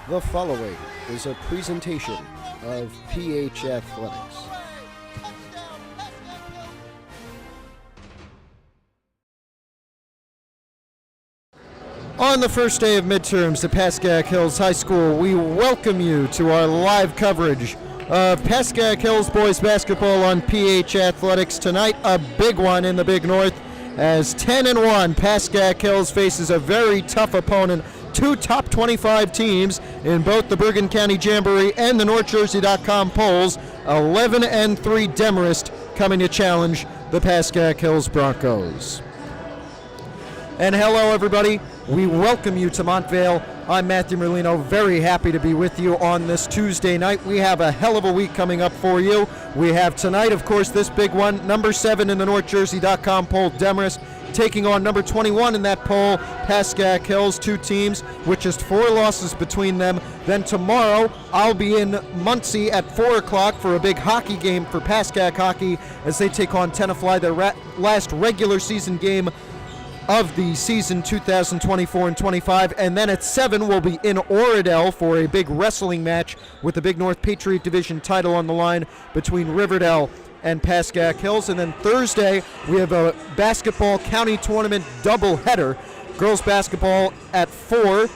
The following is a presentation of PH Athletics. On the first day of midterms at Pascack Hills High School, we welcome you to our live coverage of Pascack Hills boys basketball on PH Athletics. Tonight, a big one in the Big North, as 10-1 Pascack Hills faces a very tough opponent. Two top 25 teams in both the Bergen County Jamboree and the NorthJersey.com polls. 11-3 Demarest coming to challenge the Pascack Hills Broncos. And hello, everybody. We welcome you to Montvale. I'm Matthew Merlino, very happy to be with you on this Tuesday night. We have a hell of a week coming up for you. We have tonight, of course, this big one, number 7 in the NorthJersey.com poll, Demarest, taking on number 21 in that poll, Pascack Hills. Two teams with just 4 losses between them. Then tomorrow, I'll be in Muncie at 4 o'clock for a big hockey game for Pascack Hockey as they take on Tenafly, their last regular season game of the season 2024 and 25. And then at 7, we'll be in Oradell for a big wrestling match with the Big North Patriot Division title on the line between Riverdale and Pascack Hills. And then Thursday, we have a basketball county tournament doubleheader. Girls basketball at 4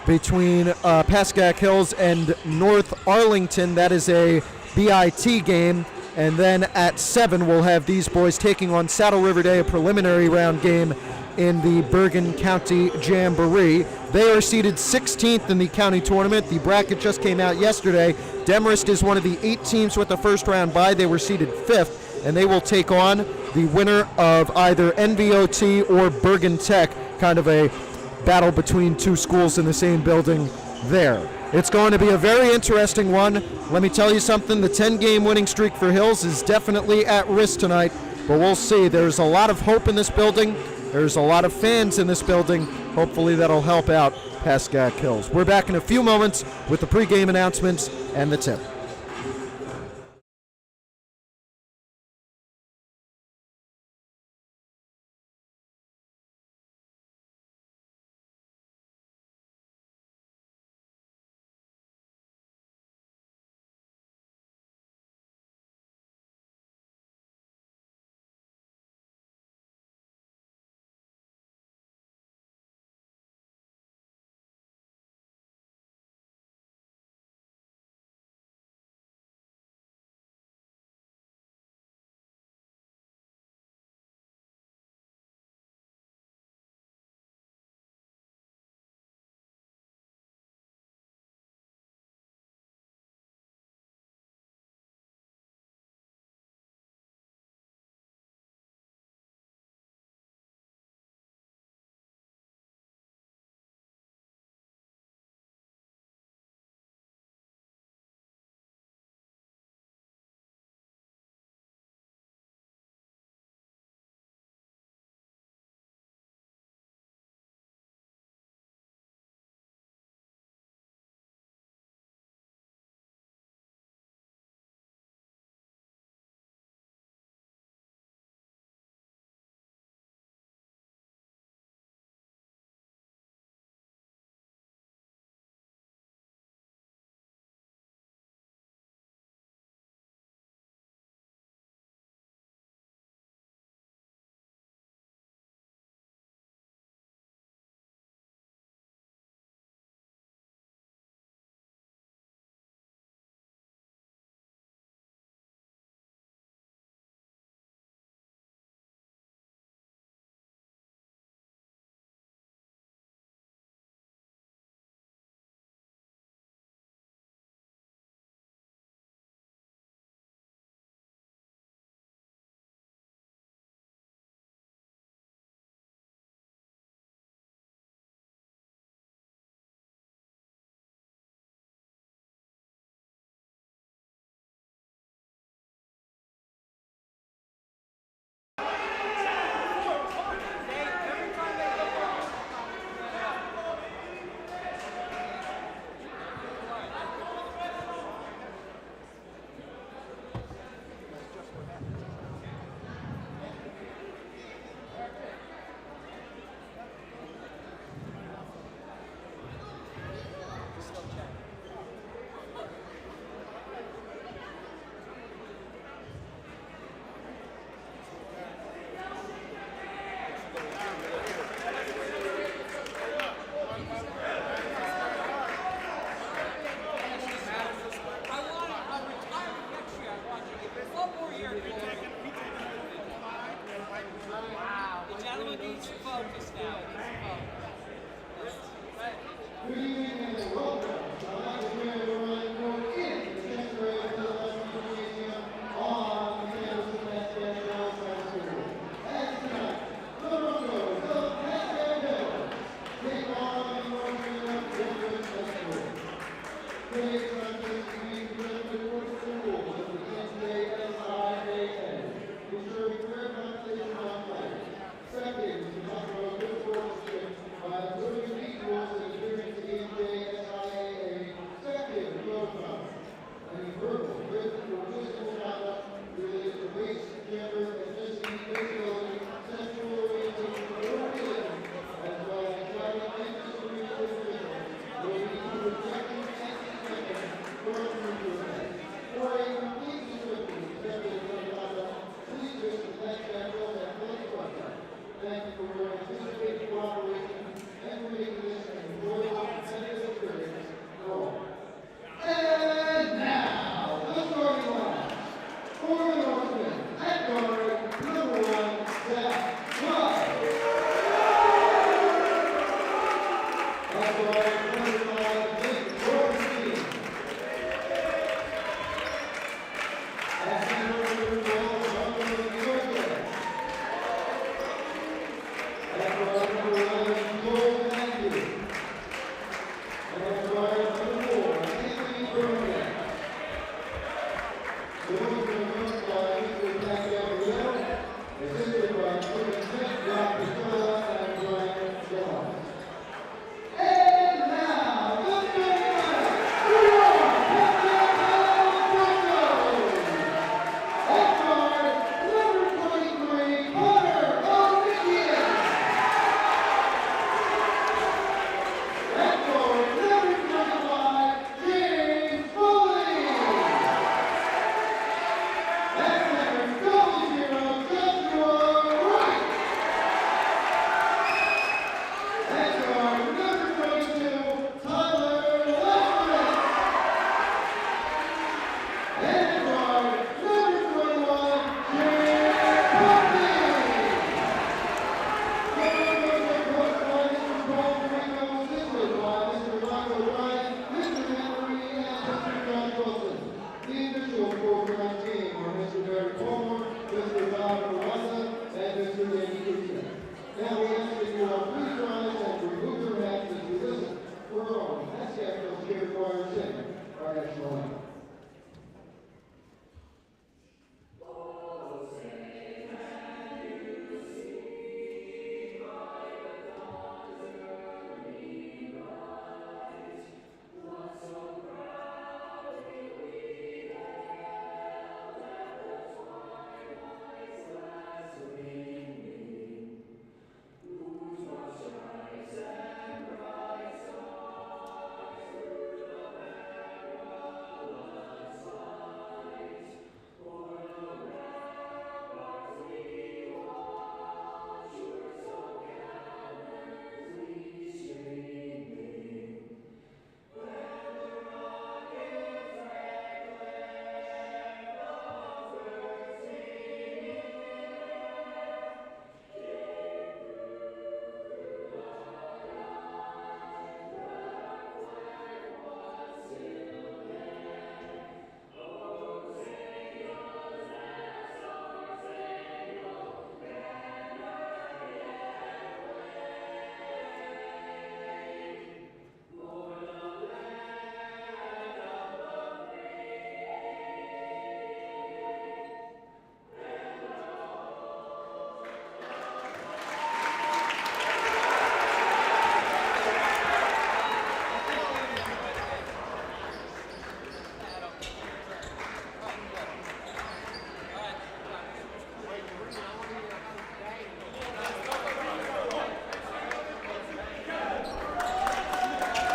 between Pascack Hills and North Arlington. That is a BIT game. And then at 7, we'll have these boys taking on Saddle River Day, a preliminary round game in the Bergen County Jamboree. They are seeded 16th in the county tournament. The bracket just came out yesterday. Demarest is one of the 8 teams with the first round bye. They were seeded 5th, and they will take on the winner of either NVOT or Bergen Tech, kind of a battle between two schools in the same building there. It's going to be a very interesting one. Let me tell you something, the 10-game winning streak for Hills is definitely at risk tonight, but we'll see. There's a lot of hope in this building. There's a lot of fans in this building. Hopefully that'll help out Pascack Hills. We're back in a few moments with the pregame announcements and the tip.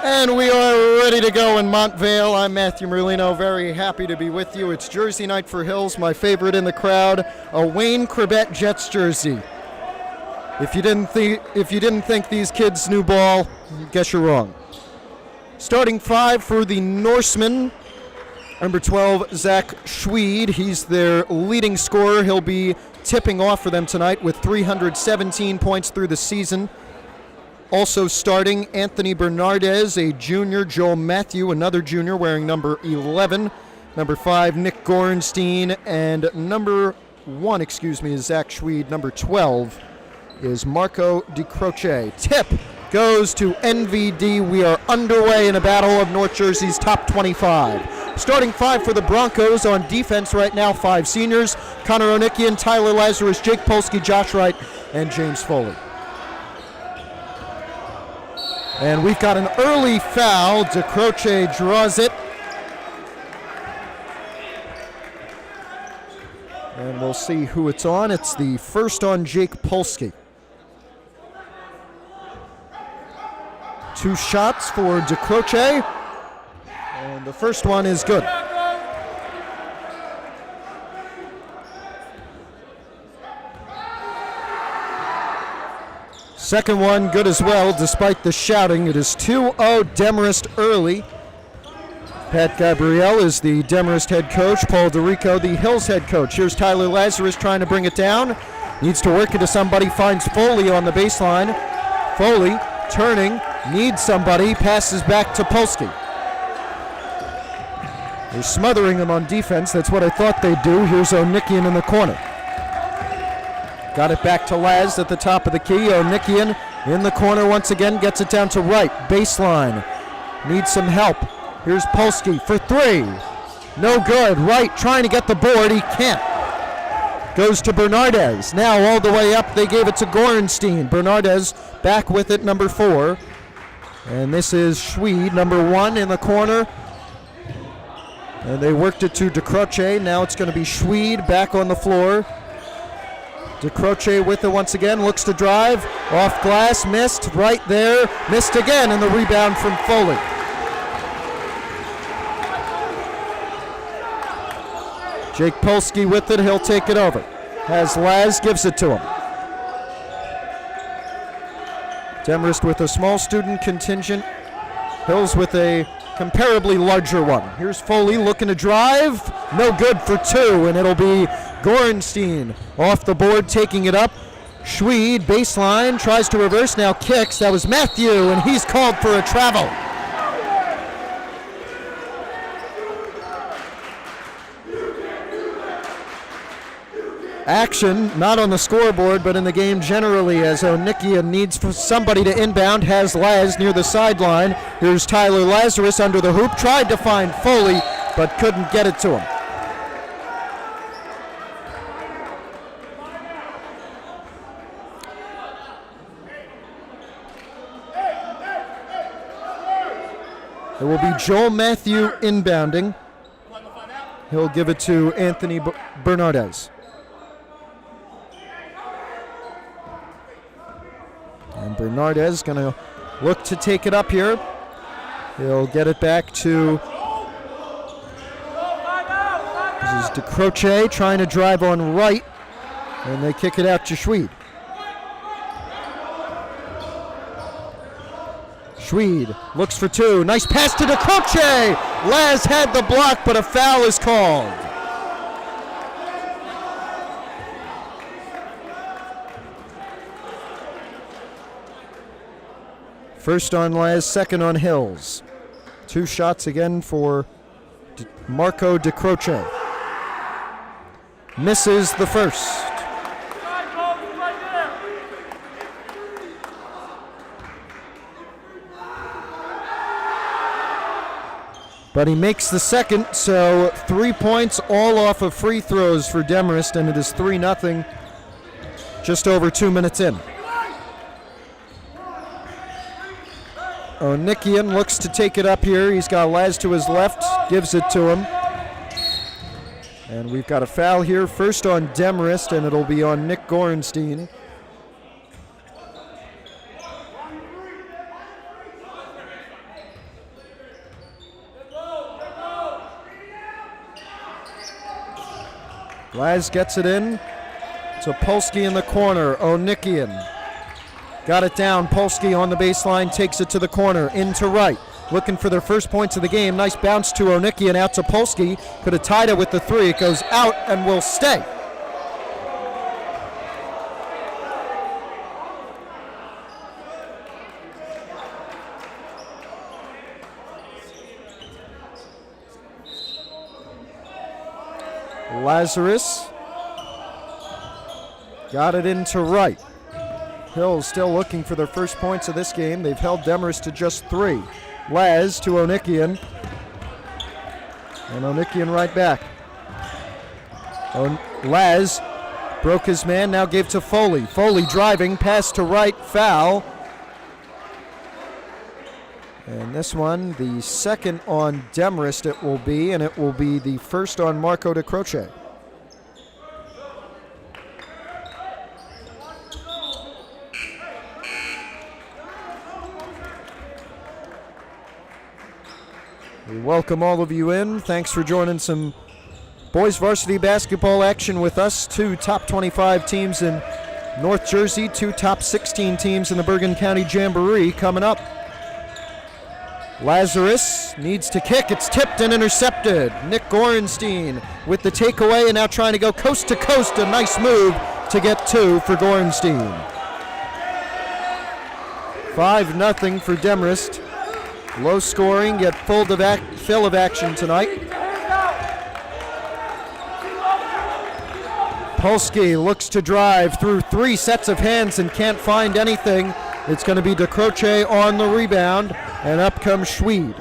And we are ready to go in Montvale. I'm Matthew Merlino, very happy to be with you. It's Jersey night for Hills, my favorite in the crowd, a Wayne Chrebet Jets jersey. If you didn't think these kids knew ball, guess you're wrong. Starting five for the Norsemen, number 12, Zach Schweed. He's their leading scorer. He'll be tipping off for them tonight with 317 points through the season. Also starting, Anthony Bernardez, a junior. Joel Matthew, another junior, wearing number 11. Number 5, Nick Gorenstein. And number 1, is Zach Schweed. Number 12 is Marco Di Croce. Tip goes to NVD. We are underway in a battle of North Jersey's top 25. Starting 5 for the Broncos on defense right now, 5 seniors: Connor Onikian, Tyler Lazarus, Jake Polsky, Josh Wright, and James Foley. And we've got an early foul. DeCroce draws it. And we'll see who it's on. It's the first on Jake Polsky. 2 shots for DeCroce, and the first one is good. Second one good as well, despite the shouting. It is 2-0 Demarest early. Pat Gabrielle is the Demarest head coach. Paul DeRico, the Hills head coach. Here's Tyler Lazarus trying to bring it down. Needs to work it to somebody. Finds Foley on the baseline. Foley turning, needs somebody. Passes back to Polsky. They're smothering him on defense. That's what I thought they'd do. Here's Onikian in the corner. Got it back to Laz at the top of the key. Onikian in the corner once again. Gets it down to Wright. Baseline. Needs some help. Here's Polsky for 3. No good. Wright trying to get the board. He can't. Goes to Bernardez. Now all the way up. They gave it to Gorenstein. Bernardez back with it, number 4. And this is Schweed, number 1 in the corner. And they worked it to DeCroce. Now it's going to be Schweed back on the floor. DeCroce with it once again. Looks to drive. Off glass. Missed. Right there. Missed again. And the rebound from Foley. Jake Polsky with it. He'll take it over. Has Laz, gives it to him. Demarest with a small student contingent. Hills with a comparably larger one. Here's Foley looking to drive. No good for 2, and it'll be Gorenstein off the board taking it up. Schweed, baseline, tries to reverse, now kicks. That was Matthew, and he's called for a travel. Action, not on the scoreboard, but in the game generally, as Onikian needs for somebody to inbound, has Laz near the sideline. Here's Tyler Lazarus under the hoop, tried to find Foley, but couldn't get it to him. It will be Joel Matthew inbounding. He'll give it to Anthony Bernardez. And Bernardez going to look to take it up here. He'll get it back to, this is DeCroce trying to drive on Wright, and they kick it out to Schweed. Schweed looks for 2. Nice pass to DeCroce. Laz had the block, but a foul is called. First on Laz, second on Hills. 2 shots again for Marco DeCroce. Misses the first. But he makes the second, so 3 points all off of free throws for Demarest, and it is 3-0 just over 2 minutes in. Onikian looks to take it up here. He's got Laz to his left, gives it to him. And we've got a foul here, first on Demarest, and it'll be on Nick Gorenstein. Laz gets it in to Polsky in the corner. Onikian got it down. Polsky on the baseline, takes it to the corner, into Wright. Looking for their first points of the game. Nice bounce to Onikian, out to Polsky. Could have tied it with the 3. It goes out and will stay. Lazarus got it into Wright. Hills still looking for their first points of this game. They've held Demarest to just 3. Laz to Onikian. And Onikian right back. Laz broke his man, now gave to Foley. Foley driving, pass to right, foul. And this one, the second on Demarest it will be, and it will be the first on Marco De Croce. We welcome all of you in. Thanks for joining some boys varsity basketball action with us. 2 top 25 teams in North Jersey, 2 top 16 teams in the Bergen County Jamboree coming up. Lazarus needs to kick. It's tipped and intercepted. Nick Gorenstein with the takeaway and now trying to go coast to coast. A nice move to get 2 for Gorenstein. 5-0 for Demarest. Low scoring, yet full of action tonight. Polsky looks to drive through 3 sets of hands and can't find anything. It's going to be De Croce on the rebound, and up comes Schweed.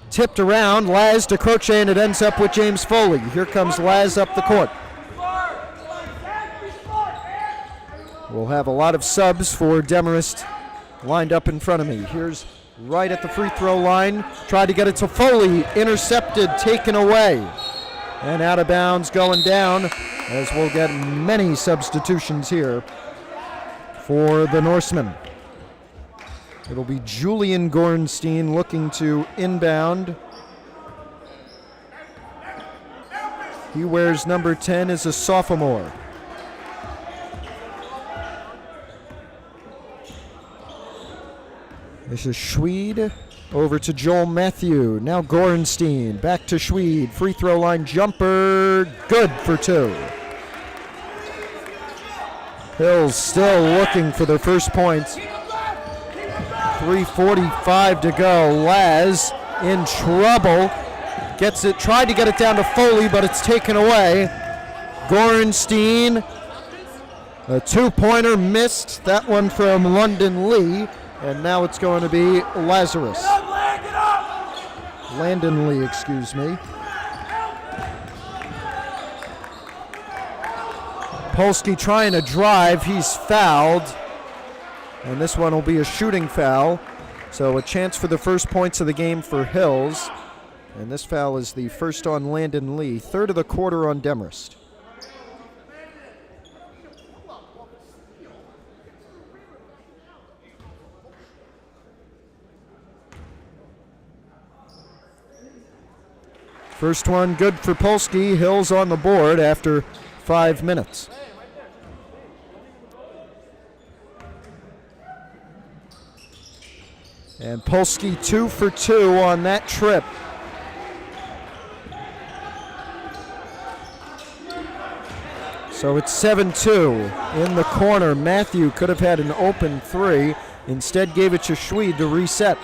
Tipped around, Laz, De Croce, and it ends up with James Foley. Here comes Laz up the court. We'll have a lot of subs for Demarest lined up in front of me. Here's right at the free throw line. Tried to get it to Foley. Intercepted, taken away. And out of bounds, going down, as we'll get many substitutions here for the Norsemen. It'll be Julian Gorenstein looking to inbound. He wears number 10 as a sophomore. This is Schweed over to Joel Matthew. Now Gorenstein back to Schweed. Free throw line jumper. Good for 2. Hills still looking for their first points. 3:45 to go. Laz in trouble. Gets it, tried to get it down to Foley, but it's taken away. Gorenstein, a 2-pointer missed. That one from London Lee. And now it's going to be Lazarus. Landon Lee, excuse me. Polsky trying to drive. He's fouled. And this one will be a shooting foul. So a chance for the first points of the game for Hills. And this foul is the first on Landon Lee. Third of the quarter on Demarest. First one good for Polsky. Hills on the board after 5 minutes. And Polsky 2 for 2 on that trip. So it's 7-2 in the corner. Matthew could have had an open 3. Instead gave it to Schweed to reset.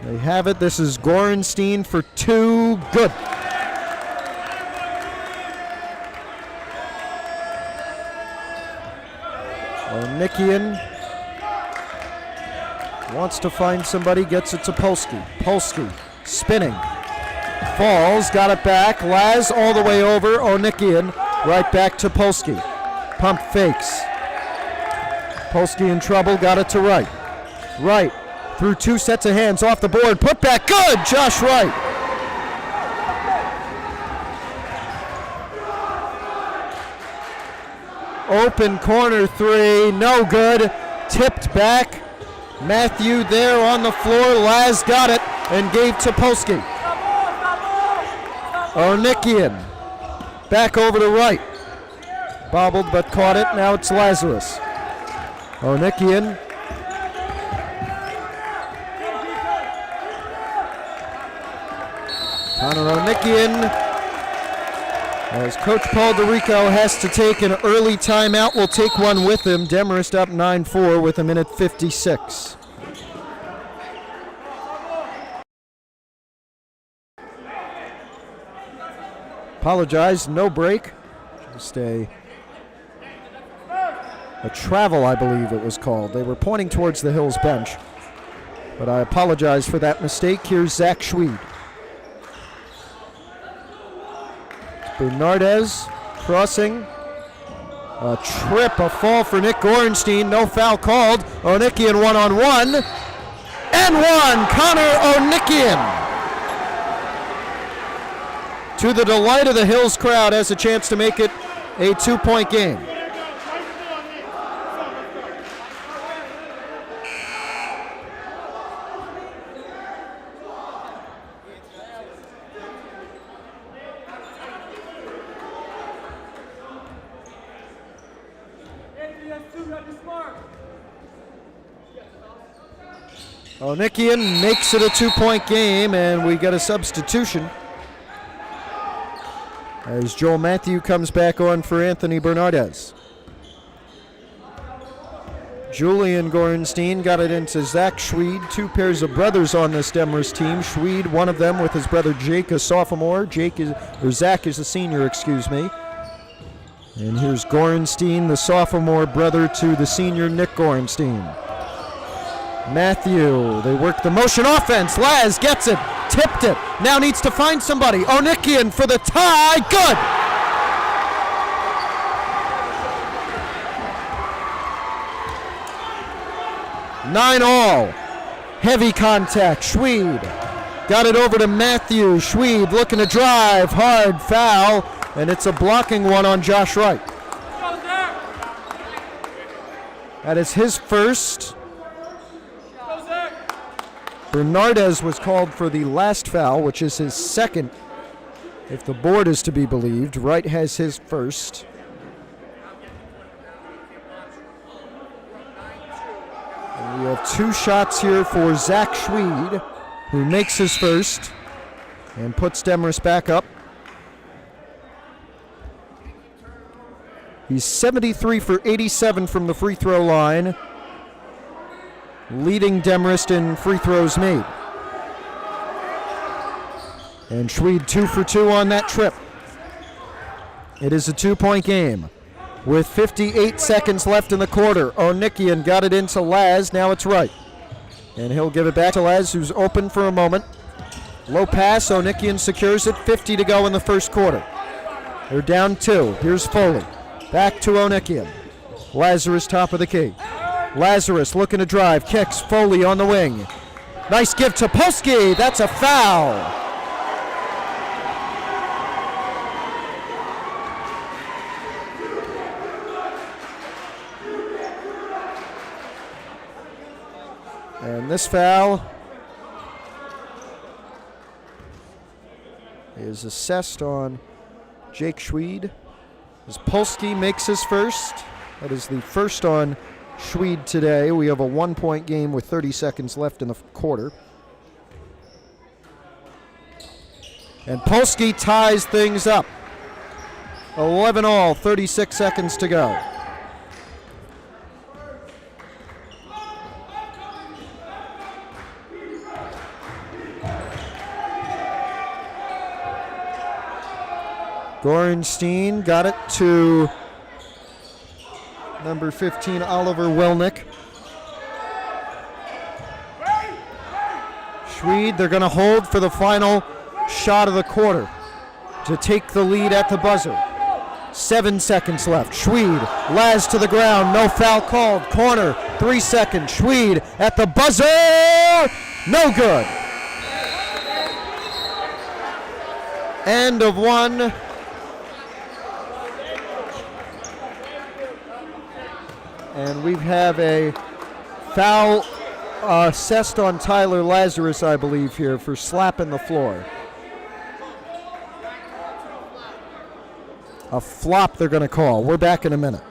They have it. This is Gorenstein for 2. Good. Onikian wants to find somebody, gets it to Polsky. Polsky spinning. Falls, got it back. Laz all the way over. Onikian right back to Polsky. Pump fakes. Polsky in trouble, got it to Wright. Wright through 2 sets of hands off the board. Put back, good! Josh Wright. Open corner 3, no good. Tipped back. Matthew there on the floor. Laz got it and gave to Polsky. Onikian back over to Wright. Bobbled but caught it. Now it's Lazarus. Onikian. Connor Onikian, as Coach Paul DeRico has to take an early timeout, will take one with him. Demarest up 9-4 with 1:56. Apologize, no break. Just a travel, I believe it was called. They were pointing towards the Hills bench. But I apologize for that mistake. Here's Zach Schweed. Bernardez crossing. A trip, a fall for Nick Gorenstein. No foul called. Onikian one-on-one. And one, Connor Onikian. To the delight of the Hills crowd, has a chance to make it a 2-point game. Onikian makes it a 2-point game, and we get a substitution as Joel Matthew comes back on for Anthony Bernardez. Julian Gorenstein got it into Zach Schweed. Two pairs of brothers on this Demarest team. Schweed, one of them with his brother Jake, a sophomore. Zach is a senior, excuse me. And here's Gorenstein, the sophomore brother to the senior Nick Gorenstein. Matthew, they work the motion offense. Laz gets it, tipped it, now needs to find somebody. Onikian for the tie, good! Nine all, heavy contact, Schweed. Got it over to Matthew, Schweed looking to drive, hard foul, and it's a blocking one on Josh Wright. That is his first. Bernardez was called for the last foul, which is his second, if the board is to be believed. Wright has his first. And we have two shots here for Zach Schweed, who makes his first and puts Demarest back up. He's 73 for 87 from the free throw line, leading Demarest in free throws made. And Schweed 2 for 2 on that trip. It is a 2-point game with 58 seconds left in the quarter. Onikian got it into Laz, now it's Wright. And he'll give it back to Laz, who's open for a moment. Low pass, Onikian secures it, 50 to go in the first quarter. They're down 2, here's Foley. Back to Onikian. Lazarus top of the key. Lazarus looking to drive, kicks, Foley on the wing. Nice give to Polsky, that's a foul. And this foul is assessed on Jake Schweed as Polsky makes his first. That is the first on Schweed today. We have a 1-point game with 30 seconds left in the quarter. And Polsky ties things up. 11 all, 36 seconds to go. Gorenstein got it to number 15, Oliver Welnick. Schweed, they're going to hold for the final shot of the quarter to take the lead at the buzzer. 7 seconds left. Schweed, Laz to the ground, no foul called. Corner, 3 seconds. Schweed at the buzzer, no good. End of one. And we have a foul assessed on Tyler Lazarus, I believe, here for slapping the floor. A flop they're going to call. We're back in a minute.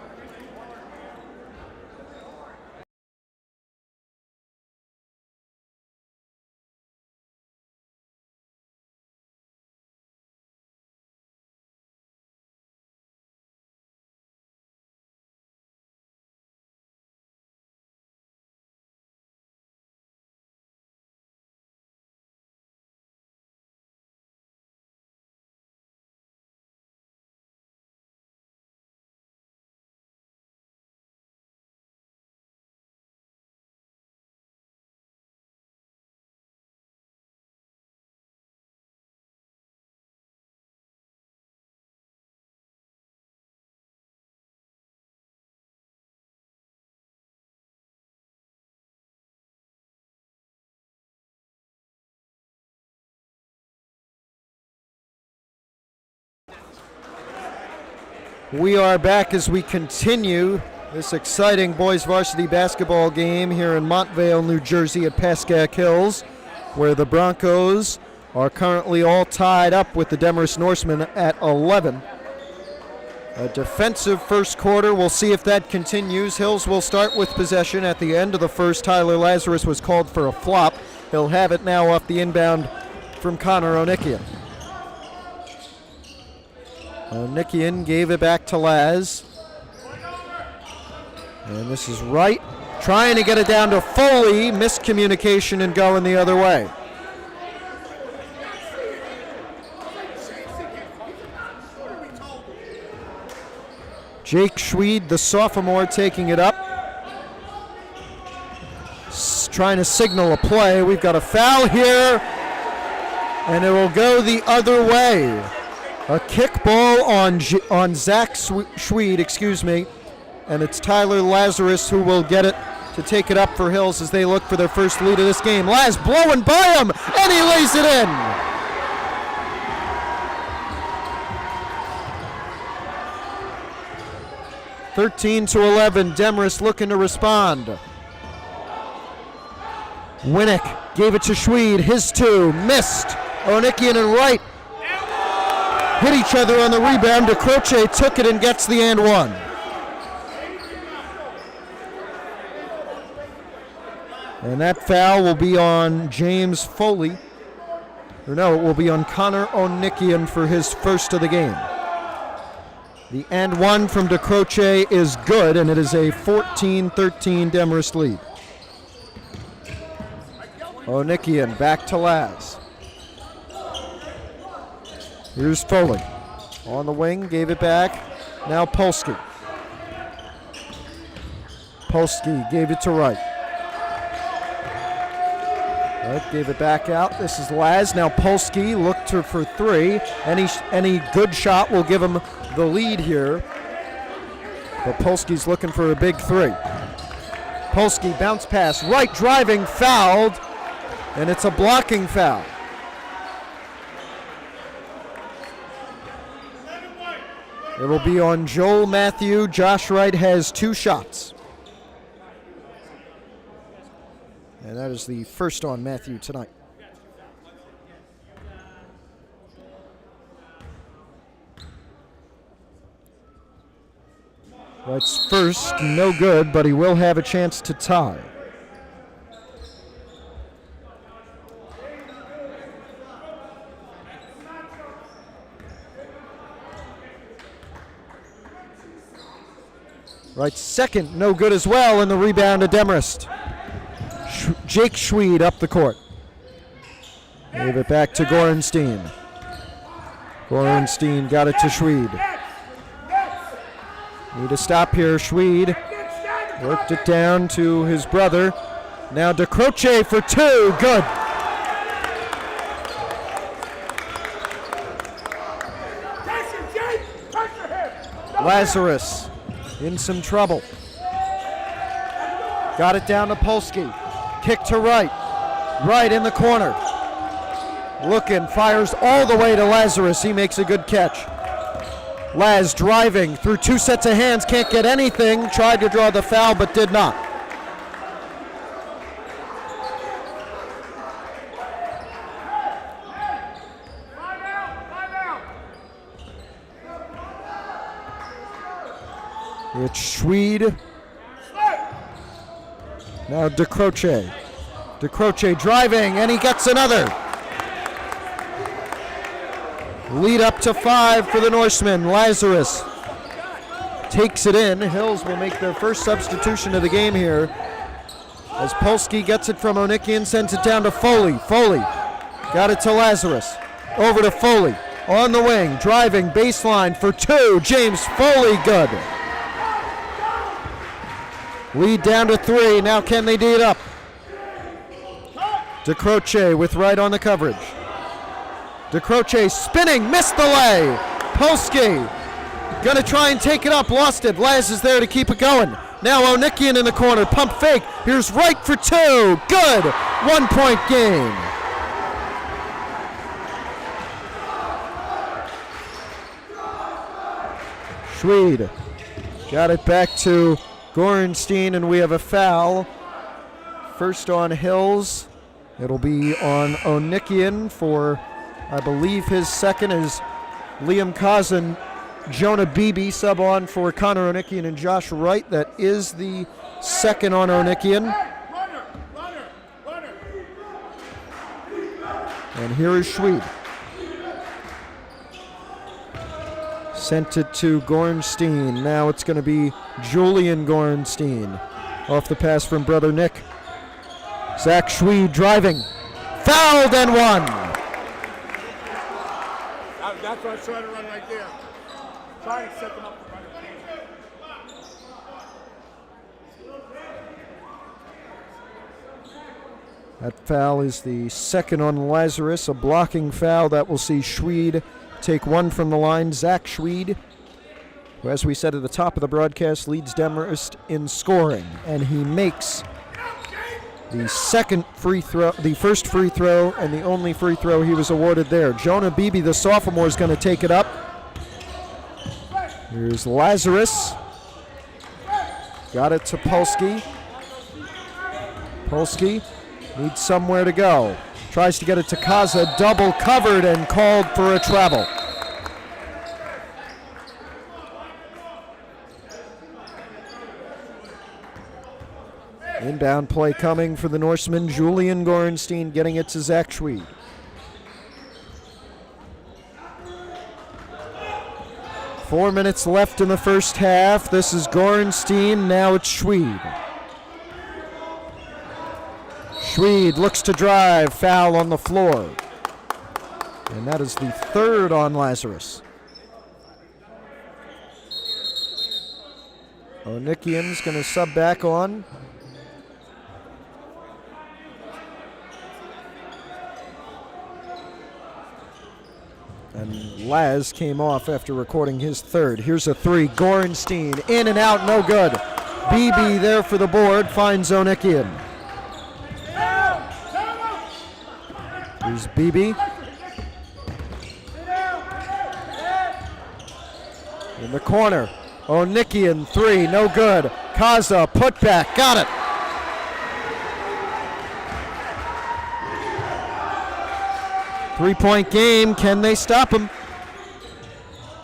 We are back as we continue this exciting boys varsity basketball game here in Montvale, New Jersey at Pascack Hills, where the Broncos are currently all tied up with the Demarest Norsemen at 11. A defensive first quarter. We'll see if that continues. Hills will start with possession at the end of the first. Tyler Lazarus was called for a flop. He'll have it now off the inbound from Connor Onikian. Onikian gave it back to Laz. And this is Wright trying to get it down to Foley. Miscommunication and going the other way. Jake Schweed, the sophomore, taking it up. Trying to signal a play. We've got a foul here, and it will go the other way. A kick ball on Zach Schweed, and it's Tyler Lazarus who will get it to take it up for Hills as they look for their first lead of this game. Laz blowing by him, and he lays it in. (13-11), Demarest looking to respond. Winnick gave it to Schweed, his two, missed. Onikian and Wright hit each other on the rebound. DeCroce took it and gets the and one. And that foul will be on James Foley. Or no, it will be on Connor Onikian for his first of the game. The and one from DeCroce is good, and it is a 14-13 Demarest lead. Onikian back to Laz. Here's Foley. On the wing, gave it back. Now Polsky. Polsky gave it to Wright. Wright gave it back out. This is Laz. Now Polsky looked for three. Any good shot will give him the lead here. But Polsky's looking for a big three. Polsky bounce pass. Wright driving, fouled. And it's a blocking foul. It will be on Joel Matthew. Josh Wright has two shots. And that is the first on Matthew tonight. Wright's first, no good, but he will have a chance to tie. Wright's second, no good as well, and the rebound to Demarest. Jake Schweed up the court. Gave it back to Gorenstein. Gorenstein got it to Schweed. Need a stop here, Schweed. Worked it down to his brother. Now DeCroce for two, good. Lazarus in some trouble. Got it down to Polsky. Kick to Wright. Wright in the corner. Looking, fires all the way to Lazarus. He makes a good catch. Laz driving through two sets of hands. Can't get anything. Tried to draw the foul, but did not. It's Schweed. Now DeCroce. DeCroce driving, and he gets another. Lead up to 5 for the Norsemen. Lazarus takes it in. Hills will make their first substitution of the game here as Polsky gets it from Onikian, sends it down to Foley. Foley got it to Lazarus. Over to Foley. On the wing, driving, baseline for two. James Foley, good. Lead down to 3. Now can they D it up? DeCroce with Wright on the coverage. DeCroce spinning, missed the lay. Polsky gonna try and take it up, lost it. Laz is there to keep it going. Now Onikian in the corner, pump fake. Here's Wright for two, good. 1 point game. Schweed got it back to Gorenstein, and we have a foul. First on Hills. It'll be on Onikian for, I believe, his second is Liam Kazan. Jonah Beebe sub on for Connor Onikian and Josh Wright. That is the second on Onikian. And here is Schweed. Sent it to Gorenstein. Now it's going to be Julian Gorenstein. Off the pass from brother Nick. Zach Schweed driving. Fouled and one. That's what I was trying to run right there. Trying to set them up for running. That foul is the second on Lazarus, a blocking foul that will see Schweed take one from the line. Zach Schweed, who, as we said at the top of the broadcast, leads Demarest in scoring, and he makes the second free throw, the first free throw, and the only free throw he was awarded there. Jonah Beebe, the sophomore, is going to take it up. Here's Lazarus. Got it to Polsky. Polsky needs somewhere to go. Tries to get it to Kaza, double covered and called for a travel. Inbound play coming for the Norseman. Julian Gorenstein getting it to Zach Schweed. Four minutes left in the first half. This is Gorenstein, now it's Schweed. Schweed looks to drive, foul on the floor. And that is the third on Lazarus. Onikian's going to sub back on. And Laz came off after recording his third. Here's a three. Gorenstein in and out, no good. BB there for the board, finds Onikian. Here's BB. In the corner. Onikian, three, no good. Kaza, put back, got it. Three-point game, can they stop him?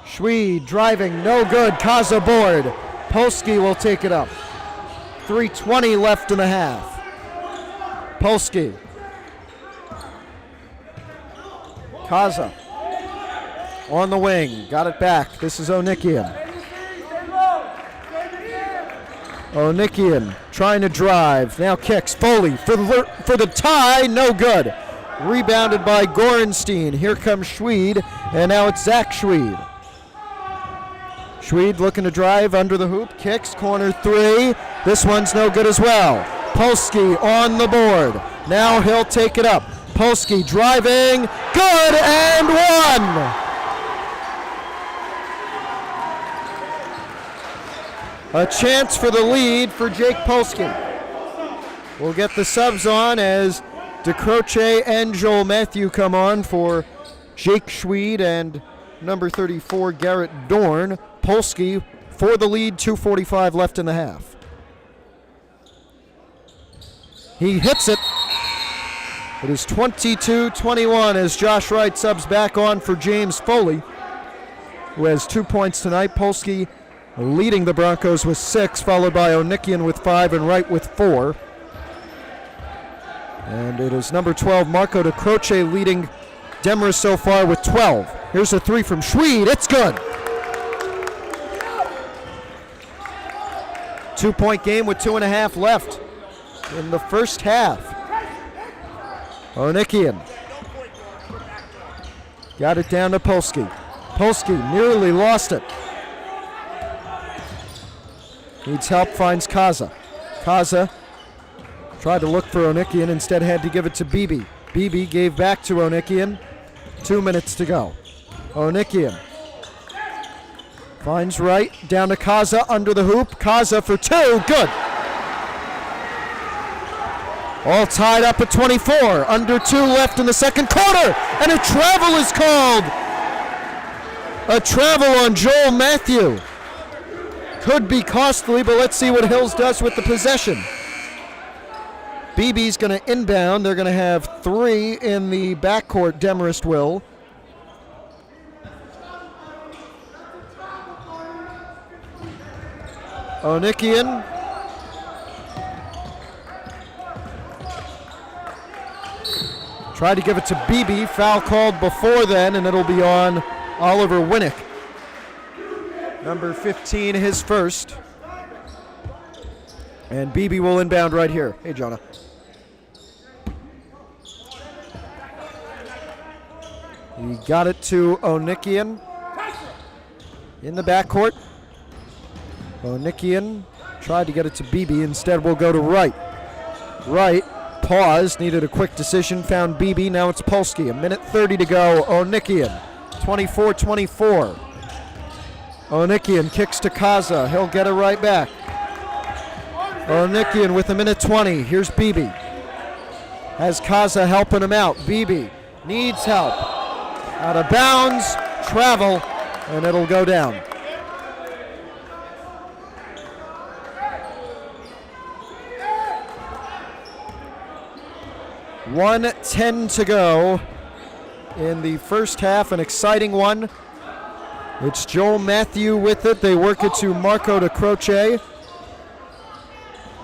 Schweed driving, no good. Kaza board. Polsky will take it up. 3:20 left in the half. Polsky. Kaza on the wing, got it back. This is Onikian. Onikian trying to drive, now kicks. Foley for the tie, no good. Rebounded by Gorenstein. Here comes Schweed, and now it's Zach Schweed. Schweed looking to drive under the hoop, kicks, corner three. This one's no good as well. Polsky on the board. Now he'll take it up. Polsky driving, good, and one. A chance for the lead for Jake Polsky. We'll get the subs on as DeCroce and Joel Matthew come on for Jake Schweed and number 34 Garrett Dorn. Polsky for the lead, 2:45 left in the half. He hits it. It is 22-21 as Josh Wright subs back on for James Foley, who has 2 points tonight. Polsky leading the Broncos with 6, followed by Onikian with 5 and Wright with 4. And it is number 12, Marco DeCroce, leading Demarest so far with 12. Here's a three from Schweed. It's good. 2-point game with 2.5 left in the first half. Onikian got it down to Polsky. Polsky nearly lost it. Needs help, finds Kaza. Kaza tried to look for Onikian, instead had to give it to Beebe. Beebe gave back to Onikian. 2 minutes to go. Onikian finds Wright, down to Kaza, under the hoop. Kaza for two, good. All tied up at 24. Under 2 left in the second quarter, and a travel is called. A travel on Joel Matthew. Could be costly, but let's see what Hills does with the possession. BB's going to inbound. They're going to have 3 in the backcourt, Demarest will. Onikian. Tried to give it to BB. Foul called before then, and it'll be on Oliver Winnick. Number 15, his first. And BB will inbound right here. Hey, Jonah. He got it to Onikian in the backcourt. Onikian tried to get it to BB. Instead, we'll go to Wright. Wright paused, needed a quick decision, found BB. Now it's Polsky. 1:30 to go. Onikian, 24-24. Onikian kicks to Kaza. He'll get it right back. Onikian with 1:20. Here's BB. Has Kaza helping him out. BB needs help. Out of bounds, travel, and it'll go down. $1:10 to go in the first half, an exciting one. It's Joel Matthew with it. They work it to Marco de Croce.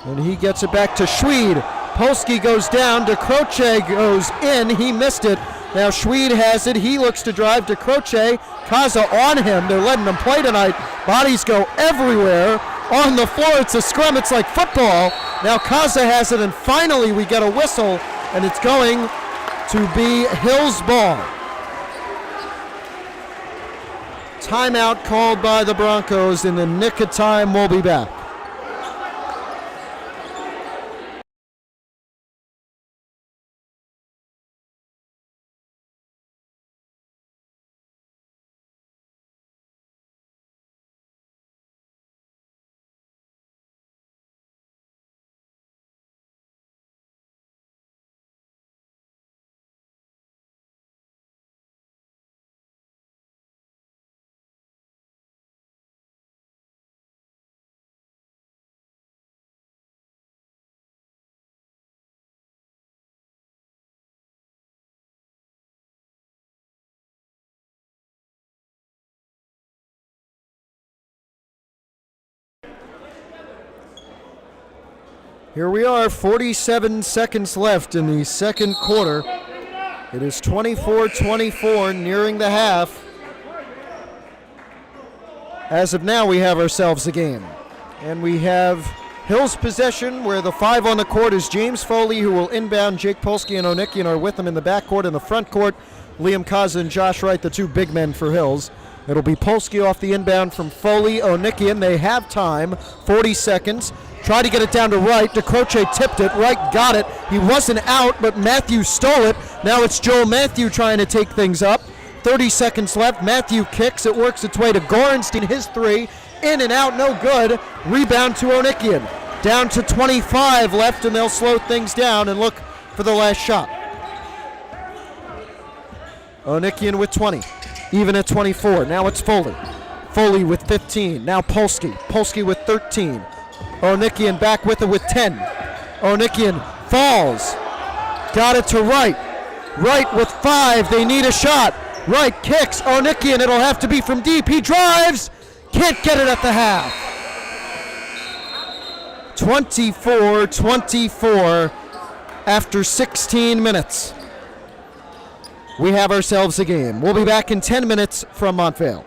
And he gets it back to Schweed. Polsky goes down. De Croce goes in. He missed it. Now Schweed has it. He looks to drive. De Croce. Kaza on him. They're letting him play tonight. Bodies go everywhere. On the floor, it's a scrum. It's like football. Now Kaza has it, and finally we get a whistle, and it's going to be Hills' ball. Timeout called by the Broncos. In the nick of time, we'll be back. Here we are, 47 seconds left in the second quarter. It is 24-24, nearing the half. As of now, we have ourselves a game. And we have Hills' possession, where the 5 on the court is James Foley, who will inbound. Jake Polsky and Onikian are with him in the backcourt. In the front court, Liam Kaza and Josh Wright, the 2 big men for Hills. It'll be Polsky off the inbound from Foley. Onikian, they have time, 40 seconds. Try to get it down to Wright. De Croce tipped it. Wright got it. He wasn't out, but Matthew stole it. Now it's Joel Matthew trying to take things up. 30 seconds left. Matthew kicks. It works its way to Gorenstein. His 3. In and out. No good. Rebound to Onikian. Down to 25 left, and they'll slow things down and look for the last shot. Onikian with 20. Even at 24. Now it's Foley. Foley with 15. Now Polsky. Polsky with 13. Onikian back with it with 10. Onikian falls. Got it to Wright. Wright with 5. They need a shot. Wright kicks. Onikian, it'll have to be from deep. He drives. Can't get it at the half. 24-24 after 16 minutes. We have ourselves a game. We'll be back in 10 minutes from Montvale.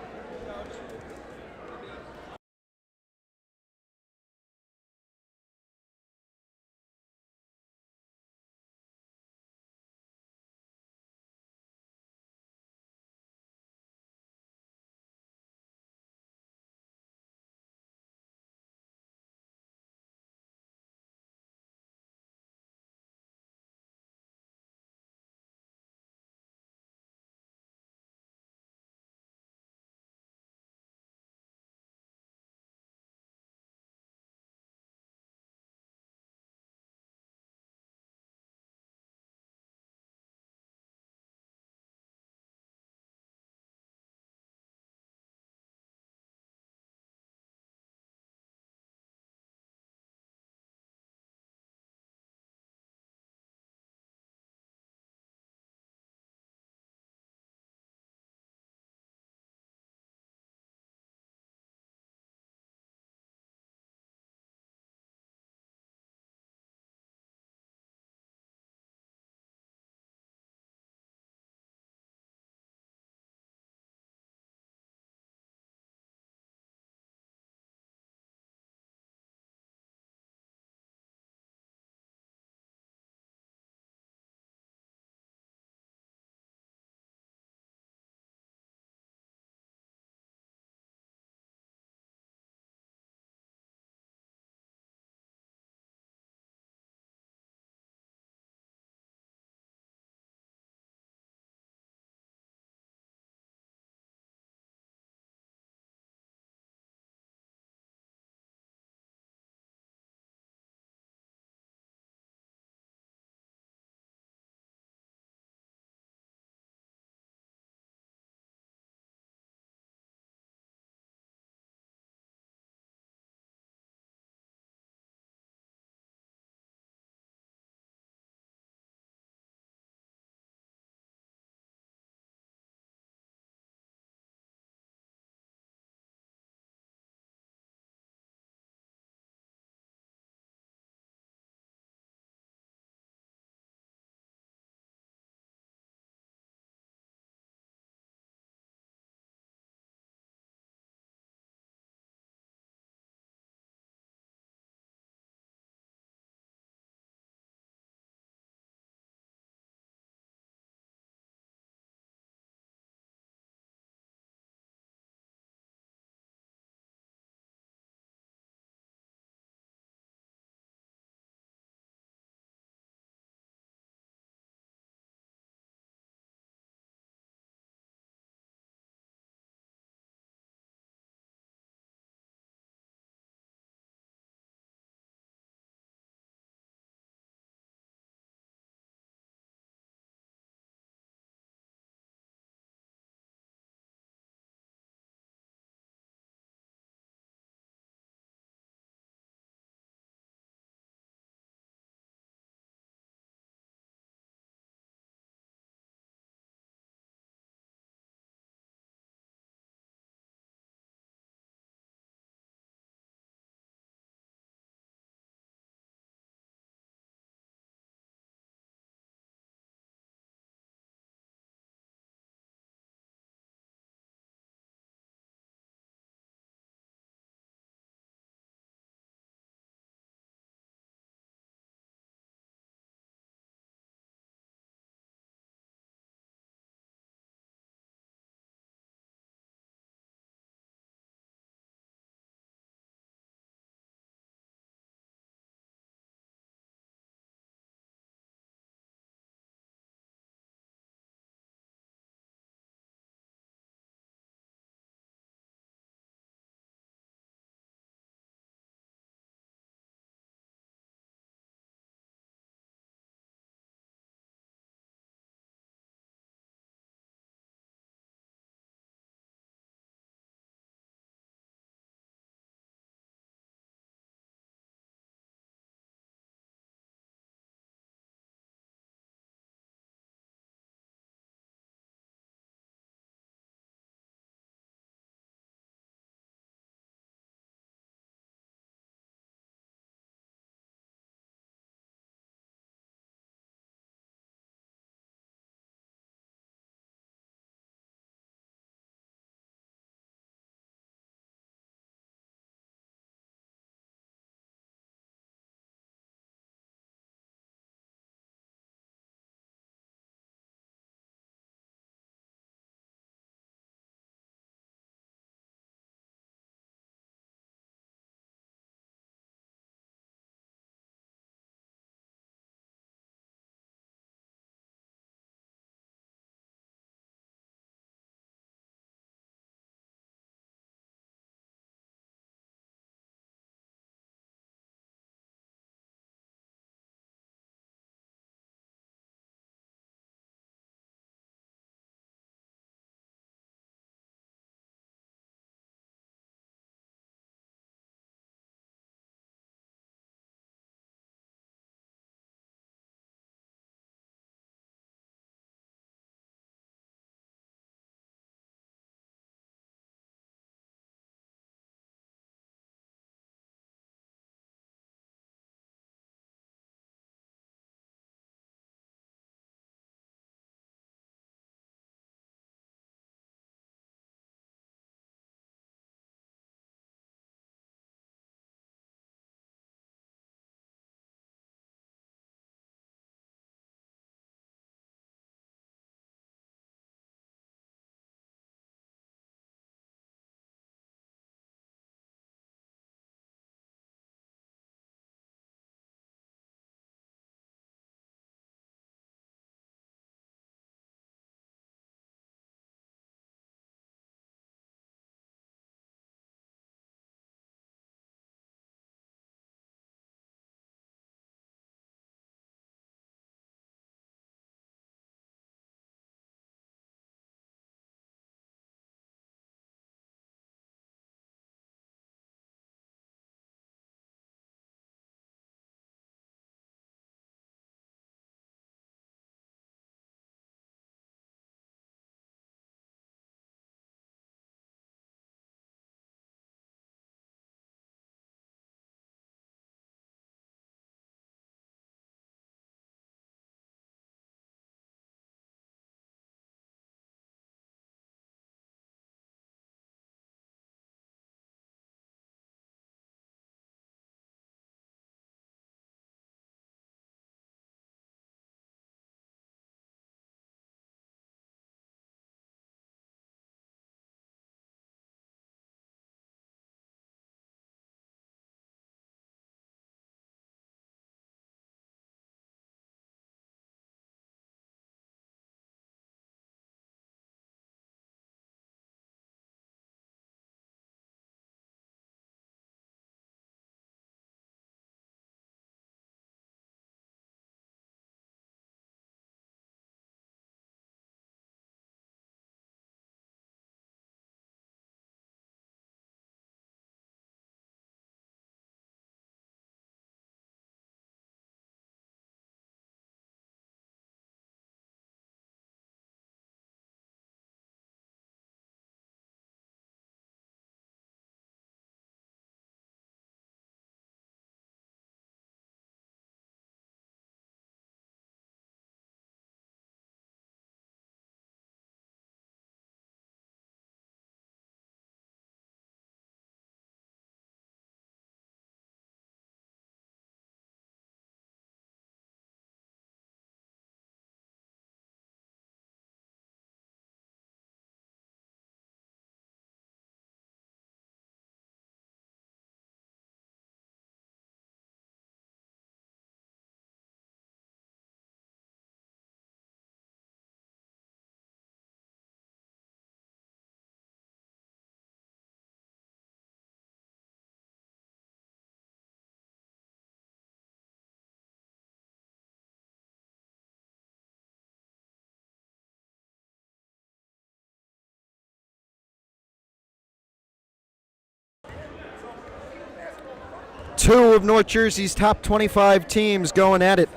Two of North Jersey's top 25 teams going at it.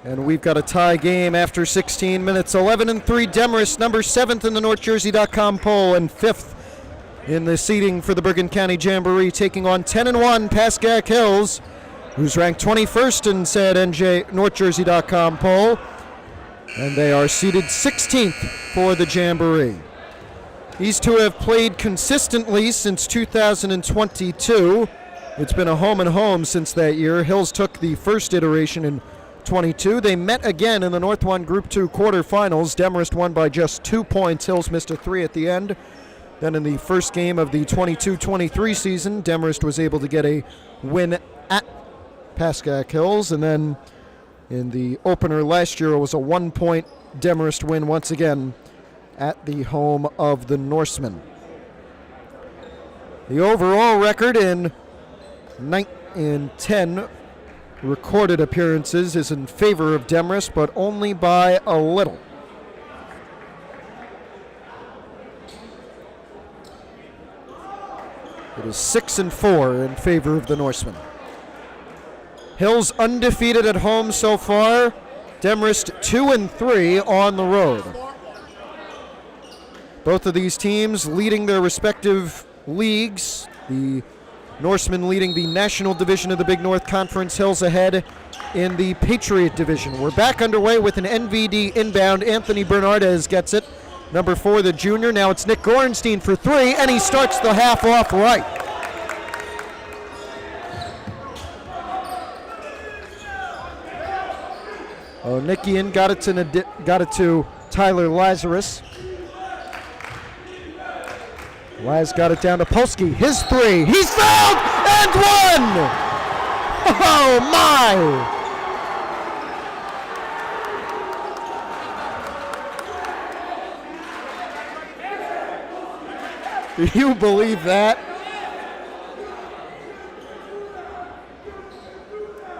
And we've got a tie game after 16 minutes. 11-3 Demarest, number 7th in the NorthJersey.com poll and 5th in the seeding for the Bergen County Jamboree, taking on 10-1 Pascack Hills, who's ranked 21st in said NorthJersey.com poll. And they are seeded 16th for the Jamboree. These two have played consistently since 2022. It's been a home and home since that year. Hills took the first iteration in 22. They met again in the North 1 Group 2 quarterfinals. Demarest won by just 2 points. Hills missed a 3 at the end. Then in the first game of the 22-23 season, Demarest was able to get a win at Pascack Hills. And then in the opener last year, it was a 1-point Demarest win once again at the home of the Norsemen. The overall record in 10 recorded appearances is in favor of Demarest, but only by a little. It is 6-4 in favor of the Norsemen. Hills undefeated at home so far. Demarest 2-3 on the road. Both of these teams leading their respective leagues. The Norsemen leading the National Division of the Big North Conference. Hills ahead in the Patriot Division. We're back underway with an NVD inbound. Anthony Bernardez gets it. Number 4, the junior. Now it's Nick Gorenstein for 3, and he starts the half off right. Nickian got it to Tyler Lazarus. Laz got it down to Polsky. His 3. He's fouled and one! Oh my! Do you believe that?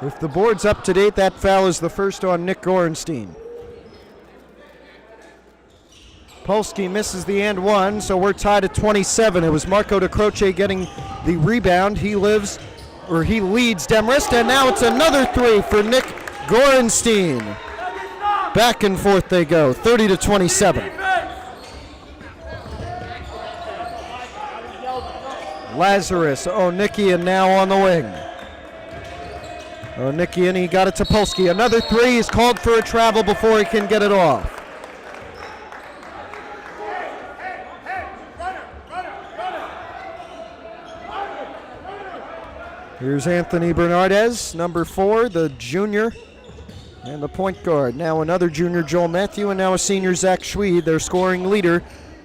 If the board's up to date, that foul is the first on Nick Gorenstein. Polsky misses the and one, so we're tied at 27. It was Marco De Croce getting the rebound. He leads Demarest, and now it's another 3 for Nick Gorenstein. Back and forth they go, 30-27. Lazarus, Onikian now on the wing. Onikian, he got it to Polsky. Another 3, he's called for a travel before he can get it off. Here's Anthony Bernardez, number 4, the junior, and the point guard. Now another junior, Joel Matthew, and now a senior, Zach Schweed, their scoring leader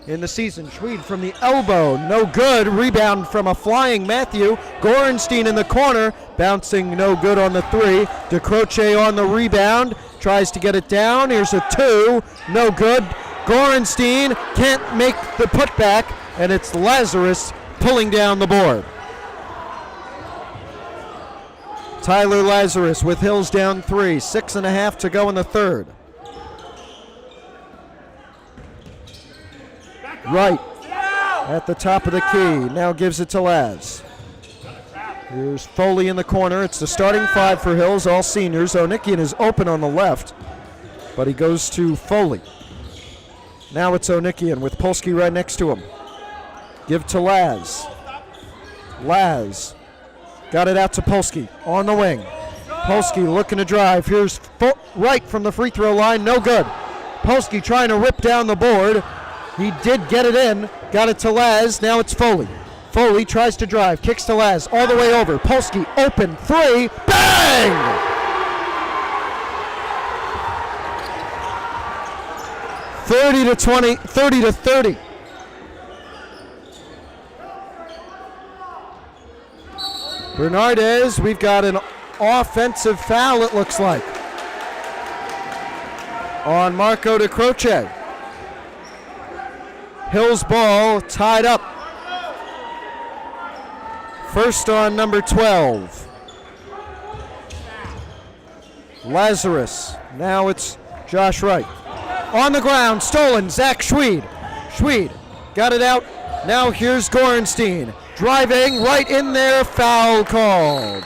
in the season. Schweed from the elbow, no good. Rebound from a flying Matthew. Gorenstein in the corner, bouncing no good on the 3. De Croce on the rebound, tries to get it down. Here's a 2, no good. Gorenstein can't make the putback, and it's Lazarus pulling down the board. Tyler Lazarus with Hills down 3, 6.5 to go in the third. Right at the top of the key, now gives it to Laz. Here's Foley in the corner. It's the starting 5 for Hills, all seniors. Onikian is open on the left, but he goes to Foley. Now it's Onikian with Polsky right next to him. Give to Laz. Laz got it out to Polsky on the wing. Polsky looking to drive. Here's right from the free throw line, no good. Polsky trying to rip down the board. He did get it in, got it to Laz. Now it's Foley. Foley tries to drive, kicks to Laz, all the way over. Polsky open, 3, bang! Thirty to 30. Bernardez, we've got an offensive foul, it looks like, on Marco De Croce. Hills ball tied up. First on number 12. Lazarus. Now it's Josh Wright. On the ground, stolen, Zach Schweed. Schweed got it out. Now here's Gorenstein. Driving right in there, foul called.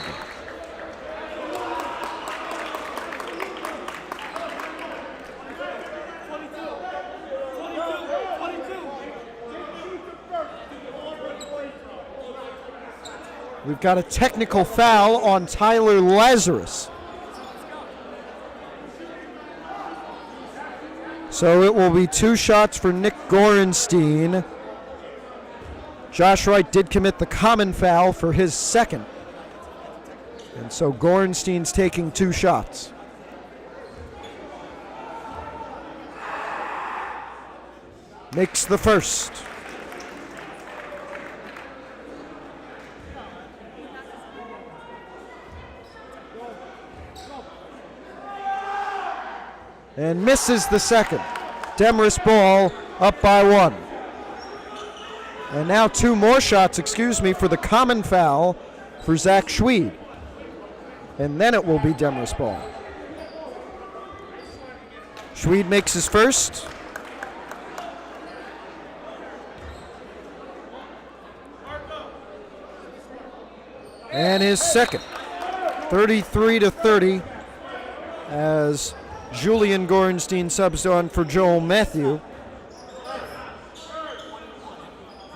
We've got a technical foul on Tyler Lazarus. So it will be 2 shots for Nick Gorenstein. Josh Wright did commit the common foul for his second. And so Gorenstein's taking 2 shots. Makes the first. And misses the second. Demarest ball up by 1. And now 2 more shots, for the common foul for Zach Schweed. And then it will be Demarest ball. Schweed makes his first. And his second. 33-30 as Julian Gorenstein subs on for Joel Matthew.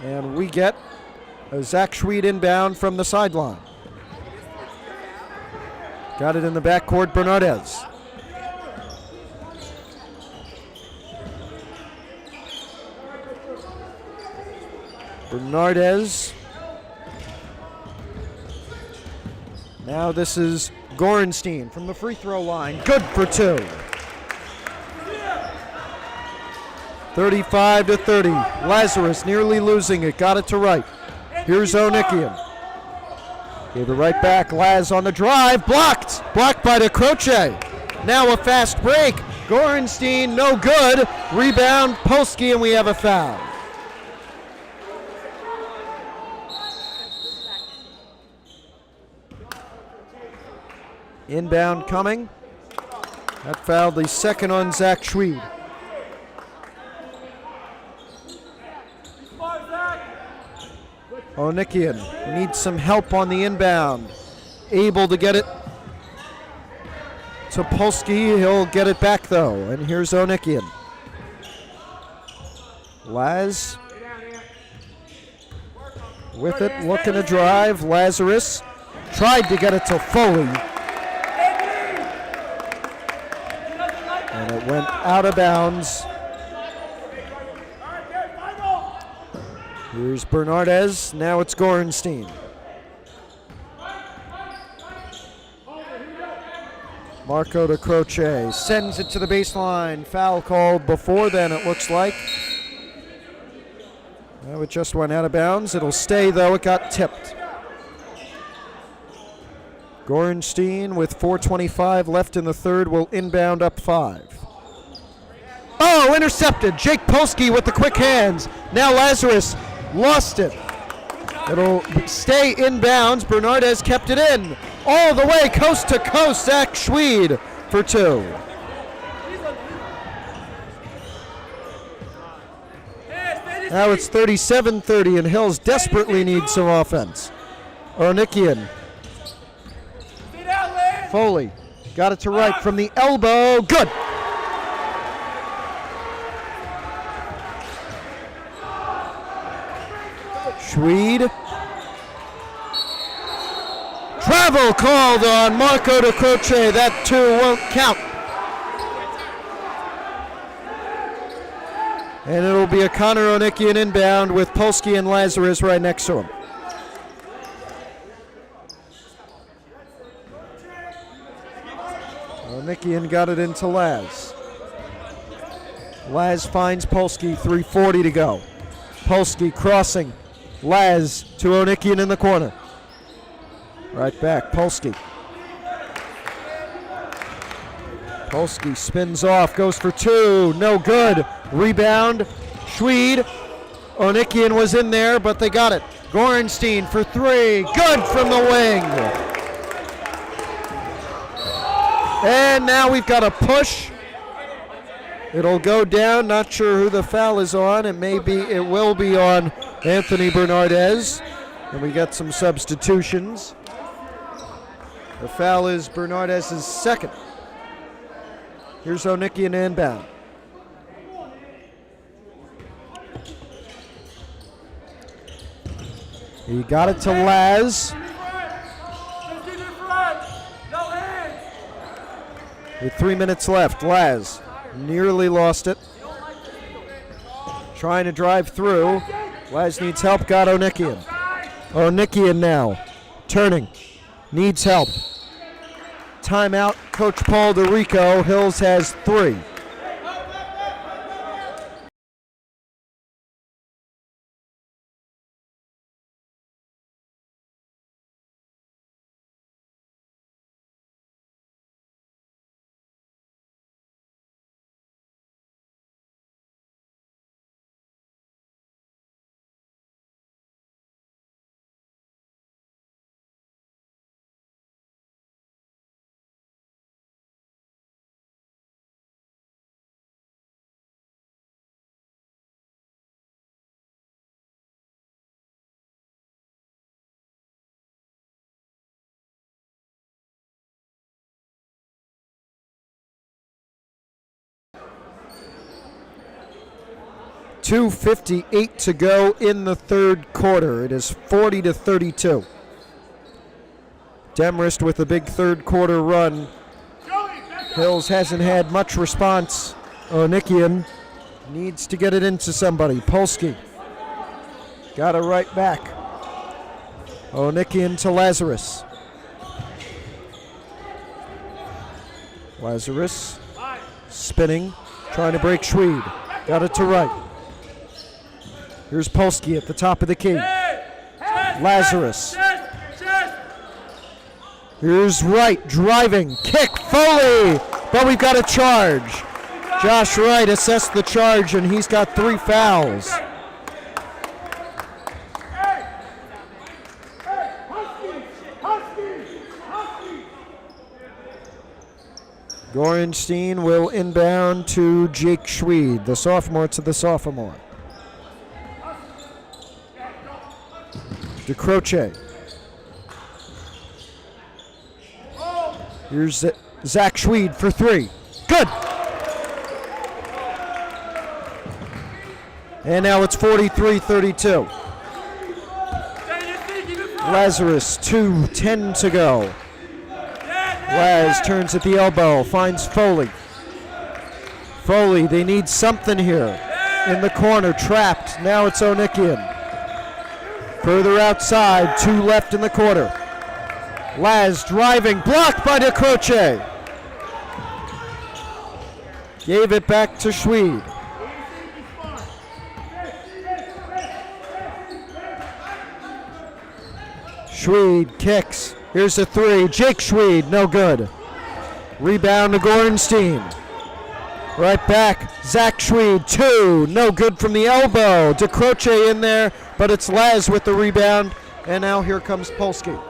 And we get a Zach Schweed inbound from the sideline. Got it in the backcourt, Bernardez. Bernardez. Now this is Gorenstein from the free throw line. Good for 2. 35-30. Lazarus nearly losing it. Got it to Wright. Here's Onikian. Gave it right back. Laz on the drive. Blocked. Blocked by DeCroce. Now a fast break. Gorenstein no good. Rebound Polsky, and we have a foul. Inbound coming. That fouled the second on Zach Schweed. Onikian needs some help on the inbound. Able to get it to Polsky. He'll get it back though. And here's Onikian. Laz with it, looking to drive. Lazarus tried to get it to Foley. And it went out of bounds. Here's Bernardez. Now it's Gorenstein. Marco DeCroce sends it to the baseline. Foul called before then, it looks like. Well, it just went out of bounds. It'll stay, though. It got tipped. Gorenstein with 4:25 left in the third will inbound up 5. Oh, intercepted. Jake Polsky with the quick hands. Now Lazarus lost it. It'll stay inbounds. Bernardez kept it in. All the way coast to coast. Zach Schweed for 2. Now it's 37-30 and Hills desperately need some offense. Onikian. Foley got it to Wright from the elbow. Good. Schweed. Travel called on Marco DeCroce. That 2 won't count. And it'll be a Connor Onikian inbound with Polsky and Lazarus right next to him. Onikian got it into Laz. Laz finds Polsky, 3:40 to go. Polsky crossing. Laz to Onikian in the corner. Right back, Polsky. Polsky spins off, goes for 2, no good. Rebound, Schweed. Onikian was in there, but they got it. Gorenstein for 3, good from the wing. And now we've got a push. It'll go down, not sure who the foul is on. It will be on Anthony Bernardez. And we got some substitutions. The foul is Bernardez's second. Here's Onikian inbound. He got it to Laz. With 3 minutes left, Laz nearly lost it. Trying to drive through. Laz needs help, got Onikian. Onikian now, turning, needs help. Timeout, Coach Paul DeRico. Hills has 3. .258 to go in the third quarter. It is 40-32. Demarest with a big third quarter run. Hills hasn't had much response. Onikian needs to get it into somebody. Polsky got it right back. Onikian to Lazarus. Lazarus spinning, trying to break Schweed. Got it to right. Here's Polsky at the top of the key. Lazarus. Here's Wright driving. Kick. Foley. But we've got a charge. Josh Wright assessed the charge, and he's got 3 fouls. Gorenstein will inbound to Jake Schweed, the sophomore to the sophomore. DeCroce. Here's Zach Schweed for 3. Good! And now it's 43-32. Lazarus, 2:10 to go. Laz turns at the elbow, finds Foley. Foley, they need something here. In the corner, trapped. Now it's Onikian. Further outside, 2 left in the quarter. Laz driving, blocked by DeCroce. Gave it back to Schweed. Schweed kicks. Here's a 3. Jake Schweed, no good. Rebound to Gorenstein. Right back, Zach Schweed, 2. No good from the elbow. DeCroce in there, but it's Laz with the rebound. And now here comes Polsky.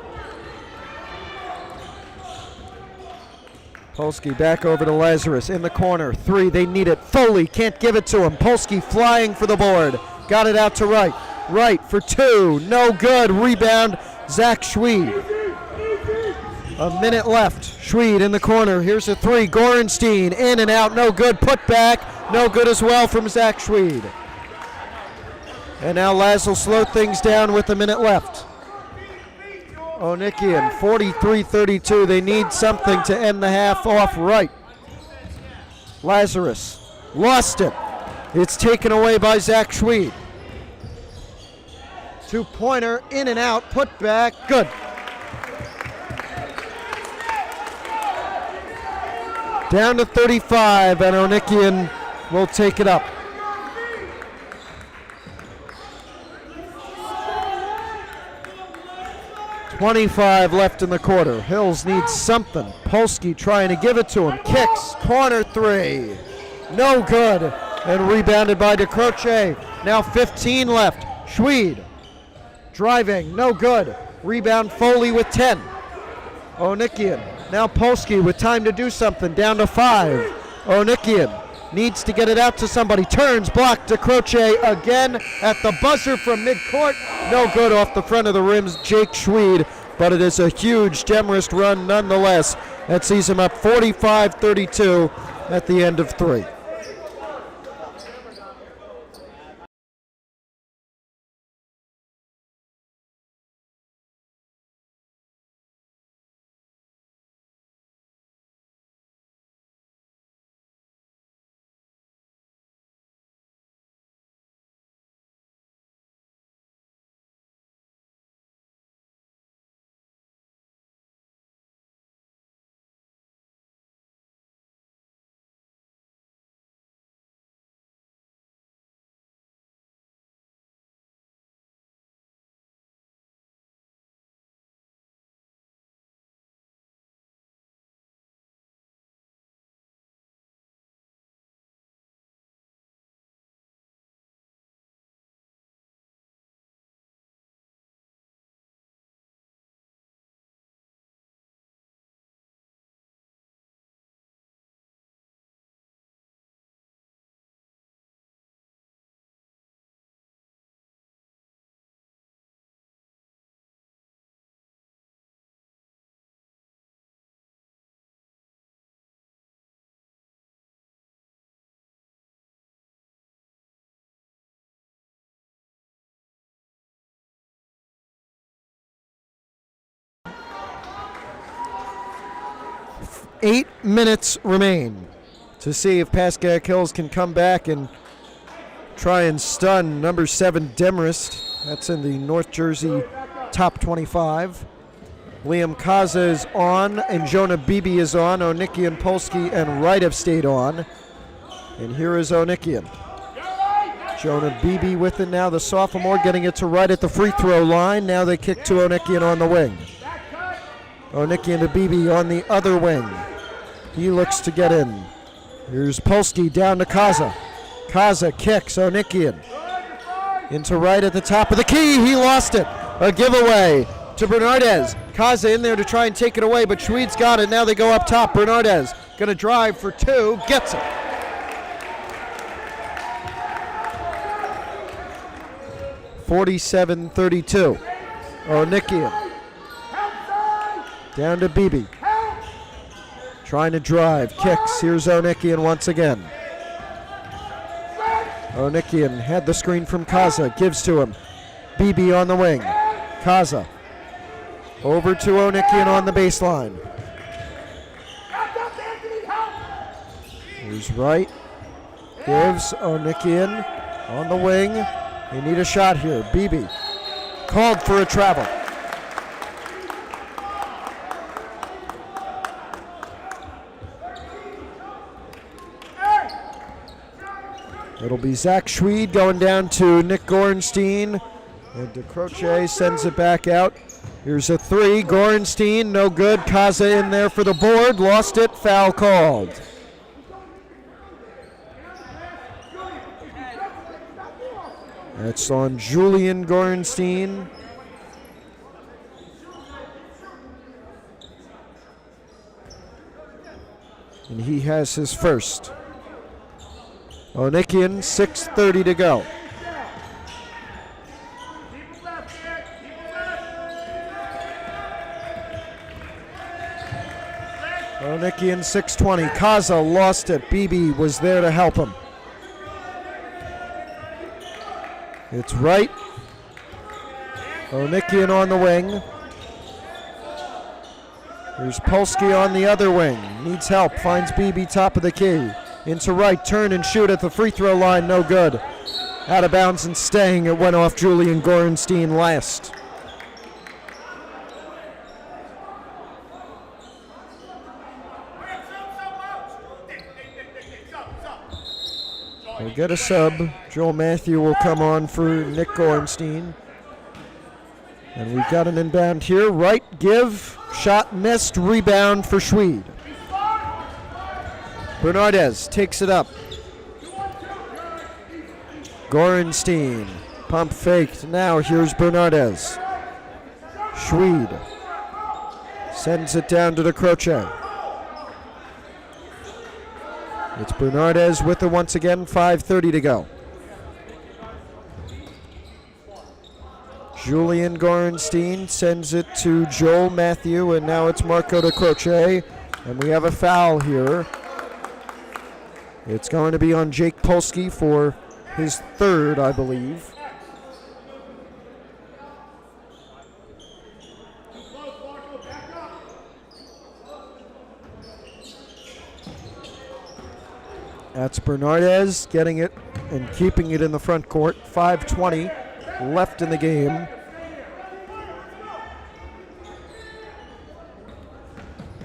Polsky back over to Lazarus in the corner. 3, they need it. Foley can't give it to him. Polsky flying for the board. Got it out to Wright. Wright for 2, no good. Rebound, Zach Schweed. A minute left. Schweed in the corner. Here's a 3. Gorenstein in and out. No good. Put back. No good as well from Zach Schweed. And now Laz will slow things down with a minute left. Onikian, 43-32. They need something to end the half off right. Lazarus lost it. It's taken away by Zach Schweed. 2-pointer in and out. Put back. Good. Down to 35, and Onikian will take it up. .25 left in the quarter. Hills needs something. Polsky trying to give it to him. Kicks. Corner 3. No good. And rebounded by DeCroce. Now 15 left. Schweed driving. No good. Rebound Foley with 10. Onikian. Now Polsky with time to do something, down to 5. Onikian needs to get it out to somebody. Turns, blocked, DeCroce again at the buzzer from midcourt. No good off the front of the rims, Jake Schweed, but it is a huge Demarest run nonetheless. That sees him up 45-32 at the end of 3. 8 minutes remain to see if Pascack Hills can come back and try and stun number 7 Demarest. That's in the North Jersey top 25. Liam Kaza is on, and Jonah Beebe is on. Onikian, Polsky, and Wright have stayed on. And here is Onikian. Jonah Beebe with it now, the sophomore, getting it to Wright at the free throw line. Now they kick to Onikian on the wing. Onikian to Beebe on the other wing. He looks to get in. Here's Polsky down to Kaza. Kaza kicks Onikian into Wright at the top of the key. He lost it. A giveaway to Bernardez. Kaza in there to try and take it away, but Schweed's got it. Now they go up top. Bernardez going to drive for 2. Gets it. (47-32). Onikian down to Beebe. Trying to drive. Kicks. Here's Onikian once again. Onikian had the screen from Kaza. Gives to him. Beebe on the wing. Kaza. Over to Onikian on the baseline. Here's Wright. Gives Onikian on the wing. They need a shot here. Beebe called for a travel. It'll be Zach Schweed going down to Nick Gorenstein. And DeCroce sends it back out. Here's a 3. Gorenstein, no good. Kaza in there for the board. Lost it. Foul called. That's on Julian Gorenstein. And he has his first. Onikian, 6:30 to go. Onikian, 6:20. Kaza lost it. Beebe was there to help him. It's Wright. Onikian on the wing. Here's Polsky on the other wing. Needs help. Finds Beebe top of the key. Into Wright. Turn and shoot at the free throw line. No good. Out of bounds and staying. It went off Julian Gorenstein last. We'll get a sub. Joel Matthew will come on for Nick Gorenstein. And we've got an inbound here. Wright, give. Shot missed. Rebound for Schweed. Bernardez takes it up. Gorenstein. Pump faked. Now here's Bernardez. Schweed sends it down to DeCroce. It's Bernardez with it once again, 5:30 to go. Julian Gorenstein sends it to Joel Matthew, and now it's Marco DeCroce. And we have a foul here. It's going to be on Jake Polsky for his 3rd, I believe. That's Bernardez getting it and keeping it in the front court. 5:20 left in the game.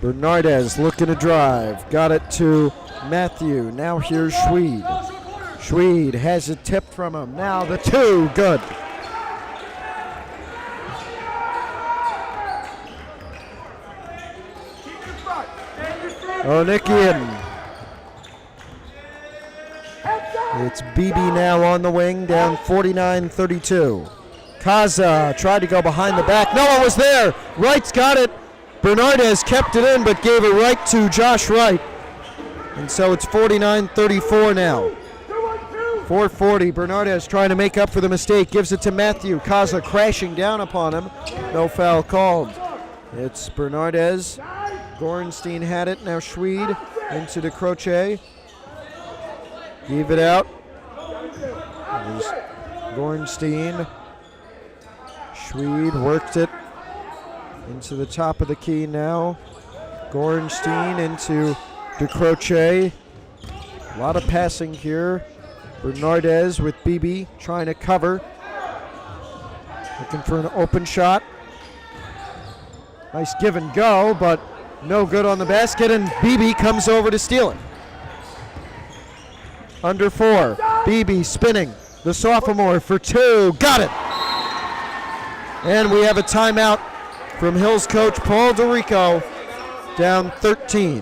Bernardez looking to drive. Got it to Matthew. Now here's Schweed. Schweed has it tipped from him. Now the 2. Good. Onikian. It's Beebe now on the wing, down 49-32. Kaza tried to go behind the back. No one was there. Wright's got it. Bernardez kept it in, but gave it right to Josh Wright. And so it's 49-34 now. 4:40. Bernardez trying to make up for the mistake. Gives it to Matthew. Kaza crashing down upon him. No foul called. It's Bernardez. Gorenstein had it. Now Schweed into DeCroce. Gave it out. There's Gorenstein. Schweed worked it into the top of the key now. Gorenstein into DeCroce. A lot of passing here. Bernardez with Beebe trying to cover. Looking for an open shot. Nice give and go, but no good on the basket, and Beebe comes over to steal it. Under 4. Beebe spinning. The sophomore for 2. Got it! And we have a timeout from Hills coach Paul DeRico, down 13.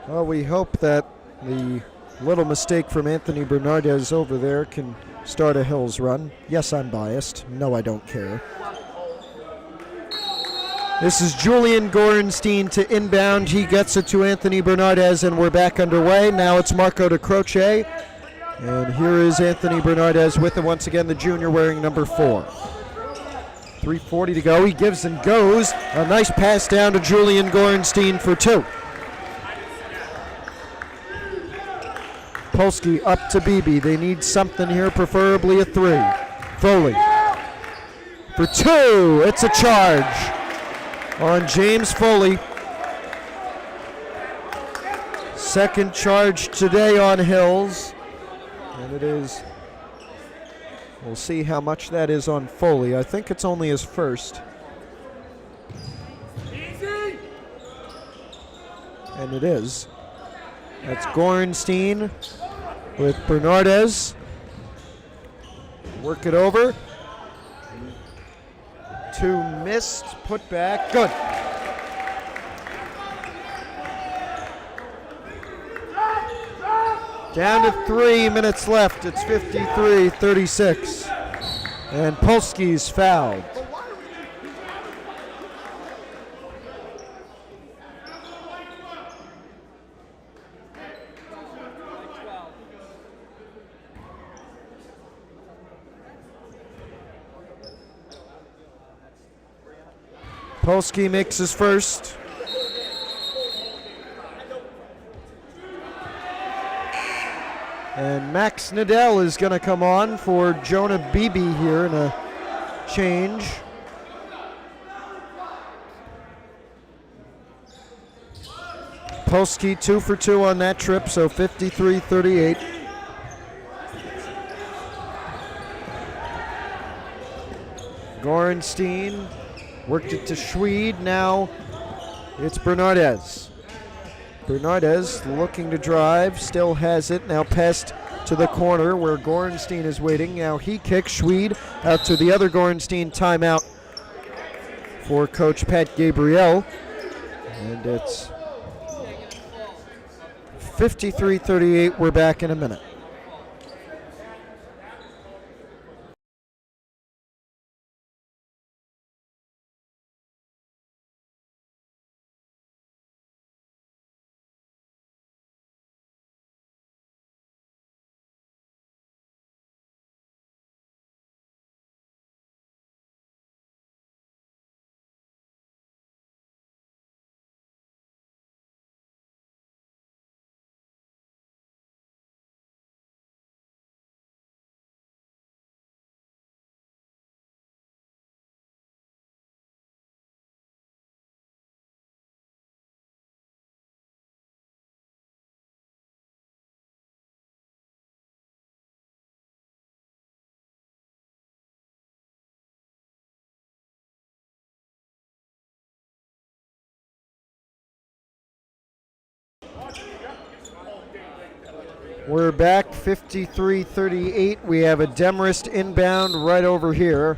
Well, we hope that the little mistake from Anthony Bernardez over there can start a Hills run. Yes, I'm biased. No, I don't care. This is Julian Gorenstein to inbound. He gets it to Anthony Bernardez, and we're back underway. Now it's Marco DeCroce. And here is Anthony Bernardez with it once again, the junior wearing number 4. 3:40 to go. He gives and goes. A nice pass down to Julian Gorenstein for 2. Polsky up to Beebe. They need something here, preferably a 3. Foley for 2. It's a charge on James Foley. Second charge today on Hills. And it is, we'll see how much that is on Foley. I think it's only his first. And it is. That's Gorenstein with Bernardez. Work it over. 2 missed, put back, good. Down to 3 minutes left. It's 53-36. And Polsky's fouled. Polsky makes his first. And Max Nadell is going to come on for Jonah Beebe here in a change. Polsky 2 for 2 on that trip, so 53-38. Gorenstein worked it to Schweed. Now it's Bernardez. Bernardez looking to drive, still has it. Now passed to the corner where Gorenstein is waiting. Now he kicks Schweed out to the other Gorenstein. Timeout for Coach Pat Gabriel. And it's 53-38. We're back in a minute. We're back 53-38. We have a Demarest inbound right over here.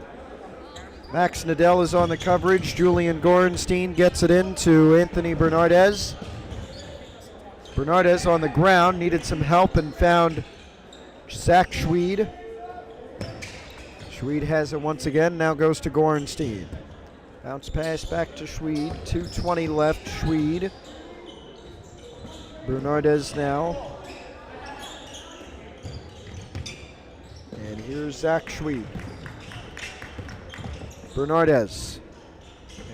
Max Nadell is on the coverage. Julian Gorenstein gets it in to Anthony Bernardez. Bernardez on the ground, needed some help and found Zach Schweed. Schweed has it once again, now goes to Gorenstein. Bounce pass back to Schweed, 2:20 left, Schweed. Bernardez now. And here's Zach Schweed. Bernardez.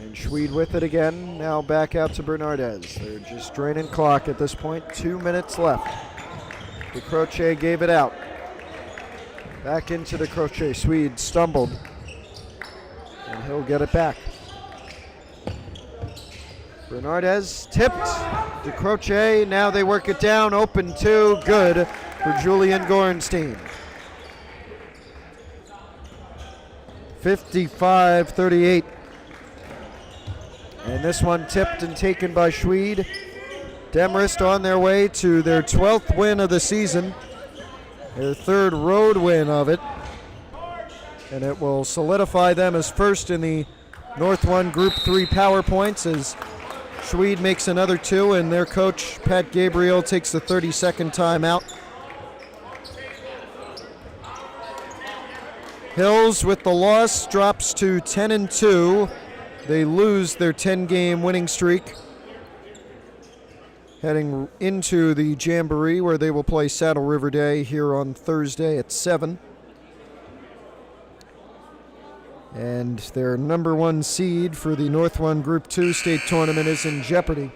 And Schweed with it again. Now back out to Bernardez. They're just draining clock at this point. 2 minutes left. DeCroce gave it out. Back into DeCroce. Schweed stumbled. And he'll get it back. Bernardez tipped. DeCroce. Now they work it down. Open two. Good for Julian Gorenstein. 55-38. And this one tipped and taken by Schweed. Demarest on their way to their 12th win of the season. Their third road win of it. And it will solidify them as first in the North 1 Group 3 power points as Schweed makes another two and their coach, Pat Gabriel, takes the 32nd timeout. Hills with the loss drops to 10-2. They lose their 10-game winning streak. Heading into the Jamboree where they will play Saddle River Day here on Thursday at 7. And their number 1 seed for the North 1 Group 2 state tournament is in jeopardy.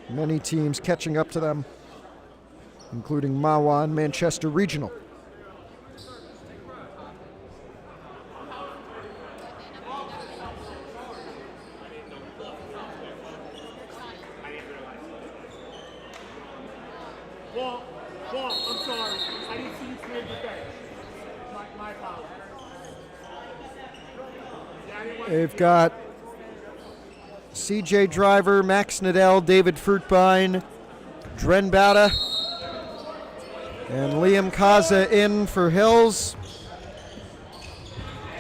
Many teams catching up to them, including Mahwah and Manchester Regional. I'm sorry. I didn't see you clear the day. My apologies. They've got CJ Driver, Max Nadell, David Fruitbine, Dren Bauta, and Liam Kaza in for Hills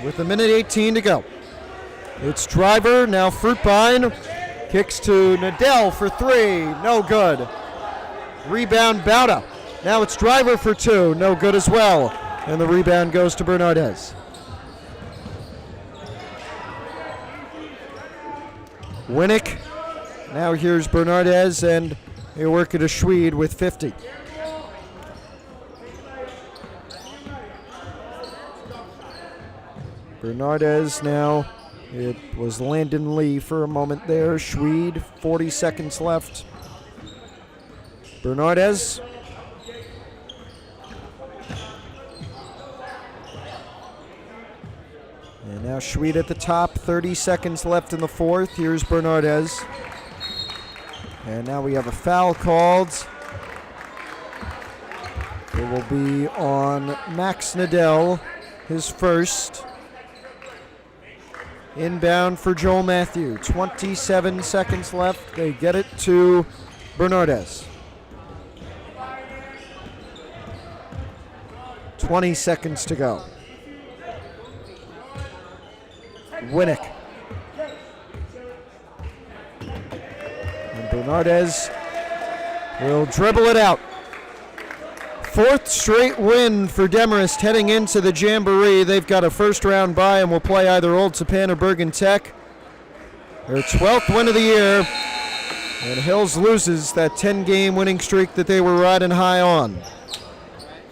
with 1:18 to go. It's Driver, now Fruitbine, kicks to Nadell for 3, no good. Rebound Bauta. Now it's Driver for 2, no good as well. And the rebound goes to Bernardez. Winnick. Now here's Bernardez, and they work it a Schweed with 50. Bernardez now. It was Landon Lee for a moment there. Schweed, 40 seconds left. Bernardez. And now Schweed at the top, 30 seconds left in the fourth. Here's Bernardez. And now we have a foul called. It will be on Max Nadell, his first. Inbound for Joel Matthew, 27 seconds left. They get it to Bernardez. 20 seconds to go. Winnick. And Bernardez will dribble it out. Fourth straight win for Demarest heading into the Jamboree. They've got a first round bye and will play either Old Tappan or Bergen Tech. Their 12th win of the year. And Hills loses that 10-game winning streak that they were riding high on.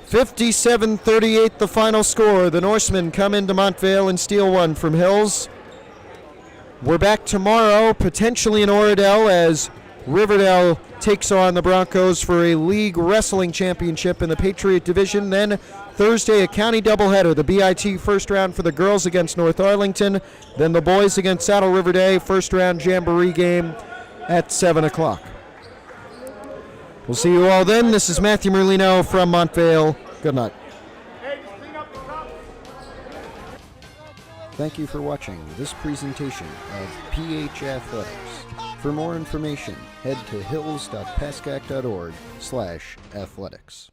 57-38 the final score. The Norsemen come into Montvale and steal one from Hills. We're back tomorrow, potentially in Oradell, as Riverdale takes on the Broncos for a league wrestling championship in the Patriot Division. Then Thursday, a county doubleheader. The BIT first round for the girls against North Arlington. Then the boys against Saddle River Day, first round Jamboree game at 7 o'clock. We'll see you all then. This is Matthew Merlino from Montvale. Good night. Thank you for watching this presentation of PH Athletics. For more information, head to hills.pascack.org/athletics.